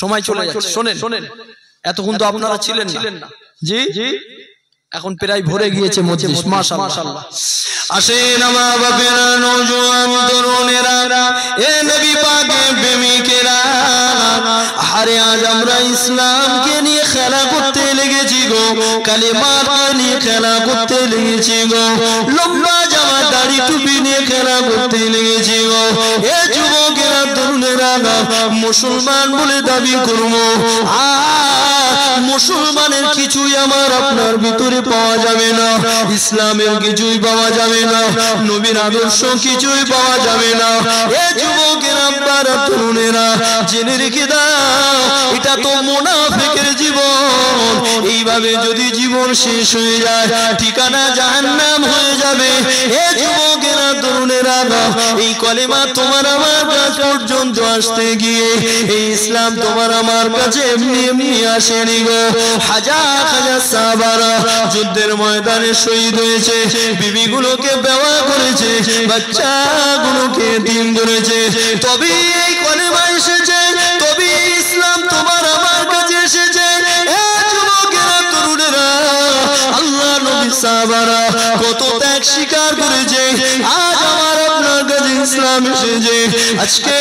সময় চলে যাচ্ছে। শোনেন, এতক্ষণ তো আপনারা ছিলেন না। জি এখন প্রায় ভরে গিয়েছে মজলিস। মাশাআল্লাহ। আসেন আমার বাপেরা, নওজোয়ান তরুণেরা, এ নবী পাকের প্রেমিকেরা, আরে আজ আমরা ইসলামকে নিয়ে খেলা করতে লেগেছি গো, কালিমাকে নিয়ে খেলা করতে লেগেছি গো, লম্বা জামা দাড়ি টুপি নিয়ে খেলা করতে লেগেছি গো। এ যুবকেরা তরুণেরা, মুসলমান বলে দাবি করবো, মুসলমানের কিছুই আমার আপনার ভিতরে পাওয়া যাবে না, ইসলামের কিছুই পাওয়া যাবে না, নবীর আদর্শ কিছুই পাওয়া যাবে না। এ যুবকেরা আপনারা তরুণেরা জেনে রেখে দাও, এটা তো মুনাফিকের জীবন। এইভাবে যদি জীবন শেষ হয়ে যায়, ঠিকানা জাহান্নাম হয়ে যাবে। এ যুবকেরা তরুণেরা, এই কলেমা তোমার আমার কাছ পর্যন্ত আসতে গিয়ে এই ইসলাম তোমার আমার কাছে এমনি আসেনি গো। হাজার হাজার সাহাবারা যুদ্ধের ময়দানে শহীদ হয়েছে, বিবিগুলোকে বেওয়া করেছে, বাচ্চাগুলোকে এতিম করেছে, তবে এই কলেমা এসেছে, তবে ইসলাম তোমার আমার কাছে এসেছে। এ যুবকেরা তরুণেরা, আল্লাহ নবী সাহাবারা কত ত্যাগ স্বীকার করেছে, আজ আমার আপনার কাছে ইসলাম এসেছে। আজকে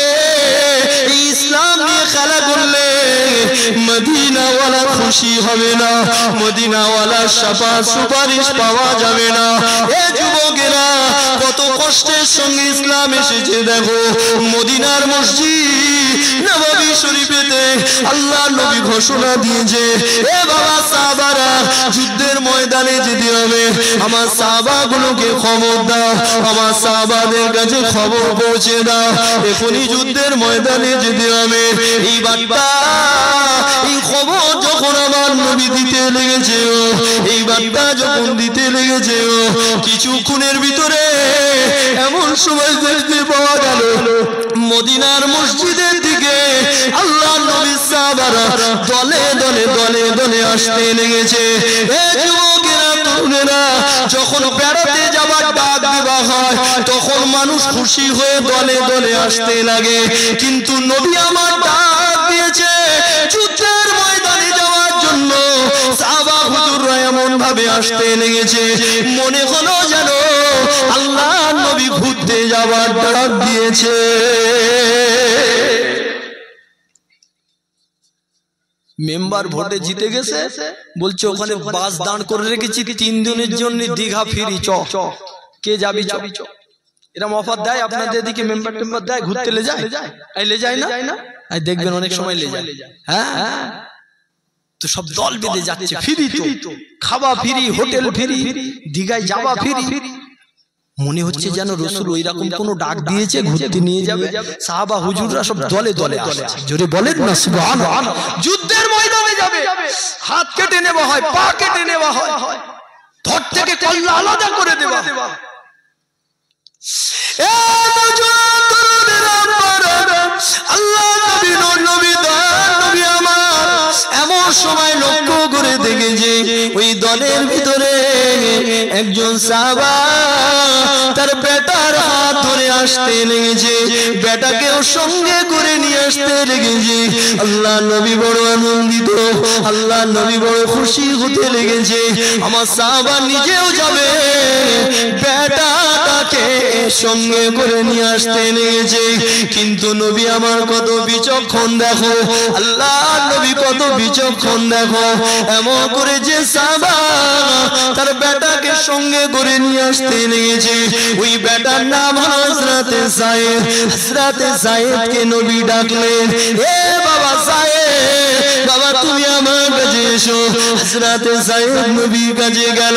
এই ইসলাম নিয়ে খেলা করলে মদিনাওয়ালা খুশি হবে না, মদিনাওয়ালা সুপারিশ পাওয়া যাবে না। এ যুবকেরা কত কষ্টের সঙ্গে ইসলাম এসেছে, দেখো মদিনার মসজিদ নববী শরীফেতে আল্লাহ নবী ঘোষণা দিয়েছে, এ বাবা সাহাবারা যুদ্ধের ময়দানে যেতে হবে, আমার সাহাবাগুলোকে খবর দাও, আমার সাহাবাদের কাছে খবর পৌঁছে দাও, এখনই যুদ্ধের ময়দানে যেতে হবে। এই বার্তা, এই খবর যখন আমার নবী দিতে লেগেছে এই বার্তা যখন দিতে লেগেছে কিছুক্ষণের ভিতরে এমন সময় দেখতে পাওয়া গেল মদিনার মসজিদের দিকে আল্লাহ নবীর সাহাবারা দলে দলে দলে দলে আসতে লেগেছে। যুবকেরা তরুণেরা যখন বেড়াতে যাবার ডাক দেওয়া হয় তখন মানুষ খুশি হয়ে দলে দলে আসতে লাগে, কিন্তু নবী আমার ডাক দিয়েছে যুদ্ধের ময়দানে যাওয়ার জন্য। সাহাবা হুজুররা এমন ভাবে আসতে লেগেছে মনে হলো যেন আল্লাহ নবী ঘুরতে যাওয়ার ডাক দিয়েছে। মেম্বার ভোটে জিতে গেছে, বলছে ওখানে বাস দাঁড় করে রেখেছি 3 দিনের জন্য, দীঘা ফিরি, চ কে যাবি চ। এরকম অফার দেয় আপনাদের দিকে, মেম্বার টেম্বার দেয়, ঘুরতে লে যায়, লে যায় না? দেখবেন অনেক সময় লে যায়। হ্যাঁ, তো সব দল বেঁধে যাচ্ছে, ফিরি তো, খাওয়া ফিরি, হোটেল ফিরি, দীঘায় যাওয়া ফিরি। মনে হচ্ছে যেন রাসূল ওই রকম কোন ডাক দিয়েছে, ঘুরতে নিয়ে যাবে। সাহাবা হুজুররা সব দলে দলে আসছে, জোরে বলেন না সুবহানাল্লাহ। যুদ্ধের ময়দানে যাবে, হাত কেটে নেওয়া হয়, পা কেটে নেওয়া হয়, ধর থেকে কল্লা আলাদা করে দেওয়া। আল্লাহ নবী আমার এমন সময় লক্ষ্য করে দেখেছে ওই দলের ভিতরে একজন সাহাবা তার বেটার হাত ধরে আসতে লেগেছে, বেটাকেও সঙ্গে করে নিয়ে আসতে লেগেছে। আল্লাহ নবী বড় আনন্দিত, আল্লাহ নবী বড় খুশি হতে লেগেছে। আমার সাহাবা নিজেও যাবে, বেটাটাকে সঙ্গে করে নিয়ে আসতে লেগেছে। কিন্তু নবী আমার কত বিচক্ষণ দেখো, আল্লাহ নবী কত বিচক্ষণ দেখো, এমন করে যে সাহাবা তার বেটাকে সঙ্গে করে নিয়ে আসতে লেগেছে। ওই বেটার নাম হযরতে সাইদ। হযরতে সাইদকে নবী ডাকলেন, এ বাবা সাইদ, বাবা তুমি আমার কাছে এসো। হযরতে সাইদ নবীর কাছে গেল,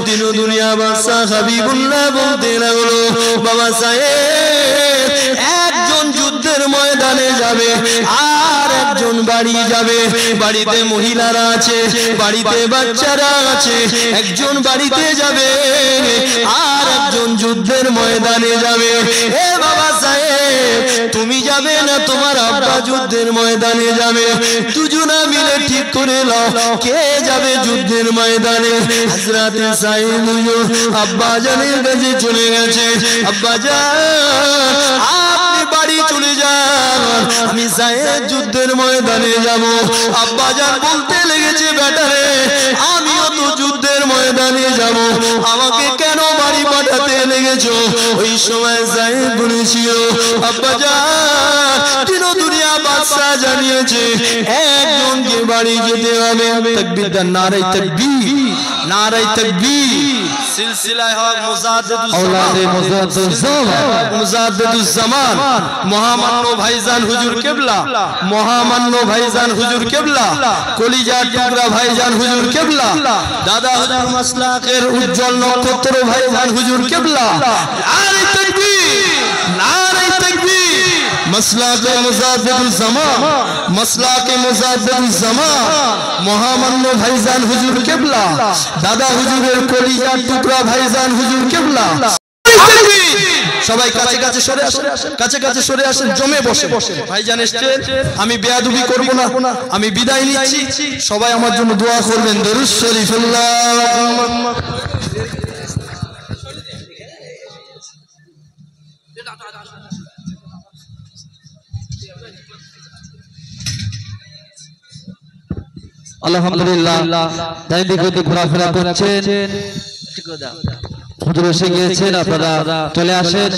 দিন দুনিয়া বাদশা হাবিবুল্লাহ বলতে লাগলো, বাবা সাইদ, একজন যুদ্ধের ময়দানে যাবে আর একজন বাড়ি যাবে, বাড়িতে মহিলারা আছে, বাড়িতে বাচ্চারা আছে, একজন বাড়িতে যাবে আর একজন যুদ্ধের ময়দানে যাবে। এ বাবা সাহেব, তুমি যাবে না তোমার আব্বা যুদ্ধের ময়দানে যাবে? দুজনা মিলে ঠিক করে নাও কে যাবে যুদ্ধের ময়দানে। হযরতে সাইদ আব্বা জানের কাছে চলে গেছে, আব্বা জান আপনি বাড়ি চলে যান, আমি সাইদ যুদ্ধের ময়দানে যাব। আব্বা জান বলতে লেগেছে, বেটারে আমিও তো যুদ্ধের ময়দানে যাব, আমাকে কেন বাড়ি পাঠাতে লেগেছো? ওই সময় সাইদ বলেছিল, আব্বা জান দিন দুনিয়া বাদশা জানিয়েছে একজনকে বাড়ি যেতে হবে। তাকবীর দেন, নারে তাকবীর, নারে তাকবীর। সিলসিলায়ে হক মুজাদ্দিদুজ জামান মহামান্য ভাইজান হুজুর কেবলা, মহামান্য ভাইজান হুজুর কেবলা, কলিজার টুকরা ভাইজান হুজুর কেবলা, দাদা হুজুর মাসলাকের উজ্জ্বল নক্ষত্র ভাইজান হুজুর কেবলা। নারে তাকবীর, নারে তাকবীর। মাসলাকে মুজাদ্দিদুজ জামান, মাসলাকে মুজাদ্দিদুজ জামান মহামান্য ভাইজান হুজুর কেবলা, দাদা হুজুরের কলিজার টুকরা ভাইজান হুজুর কেবলা। সবাই কাছে কাছে সরে আসেন, কাছে কাছে সরে আসেন, জমে বসে। ভাইজান এসেছেন, আমি বেয়াদবি করব না, আমি বিদায় নিচ্ছি। সবাই আমার জন্য দোয়া করবেন, দরুদ শরীফ আল্লাহুম্মা। আলহামদুলিল্লাহ, চারিদিকে ঘোরাফেরা করছেন, হুজুর এসে গিয়েছেন, আপনারা চলে আসেন।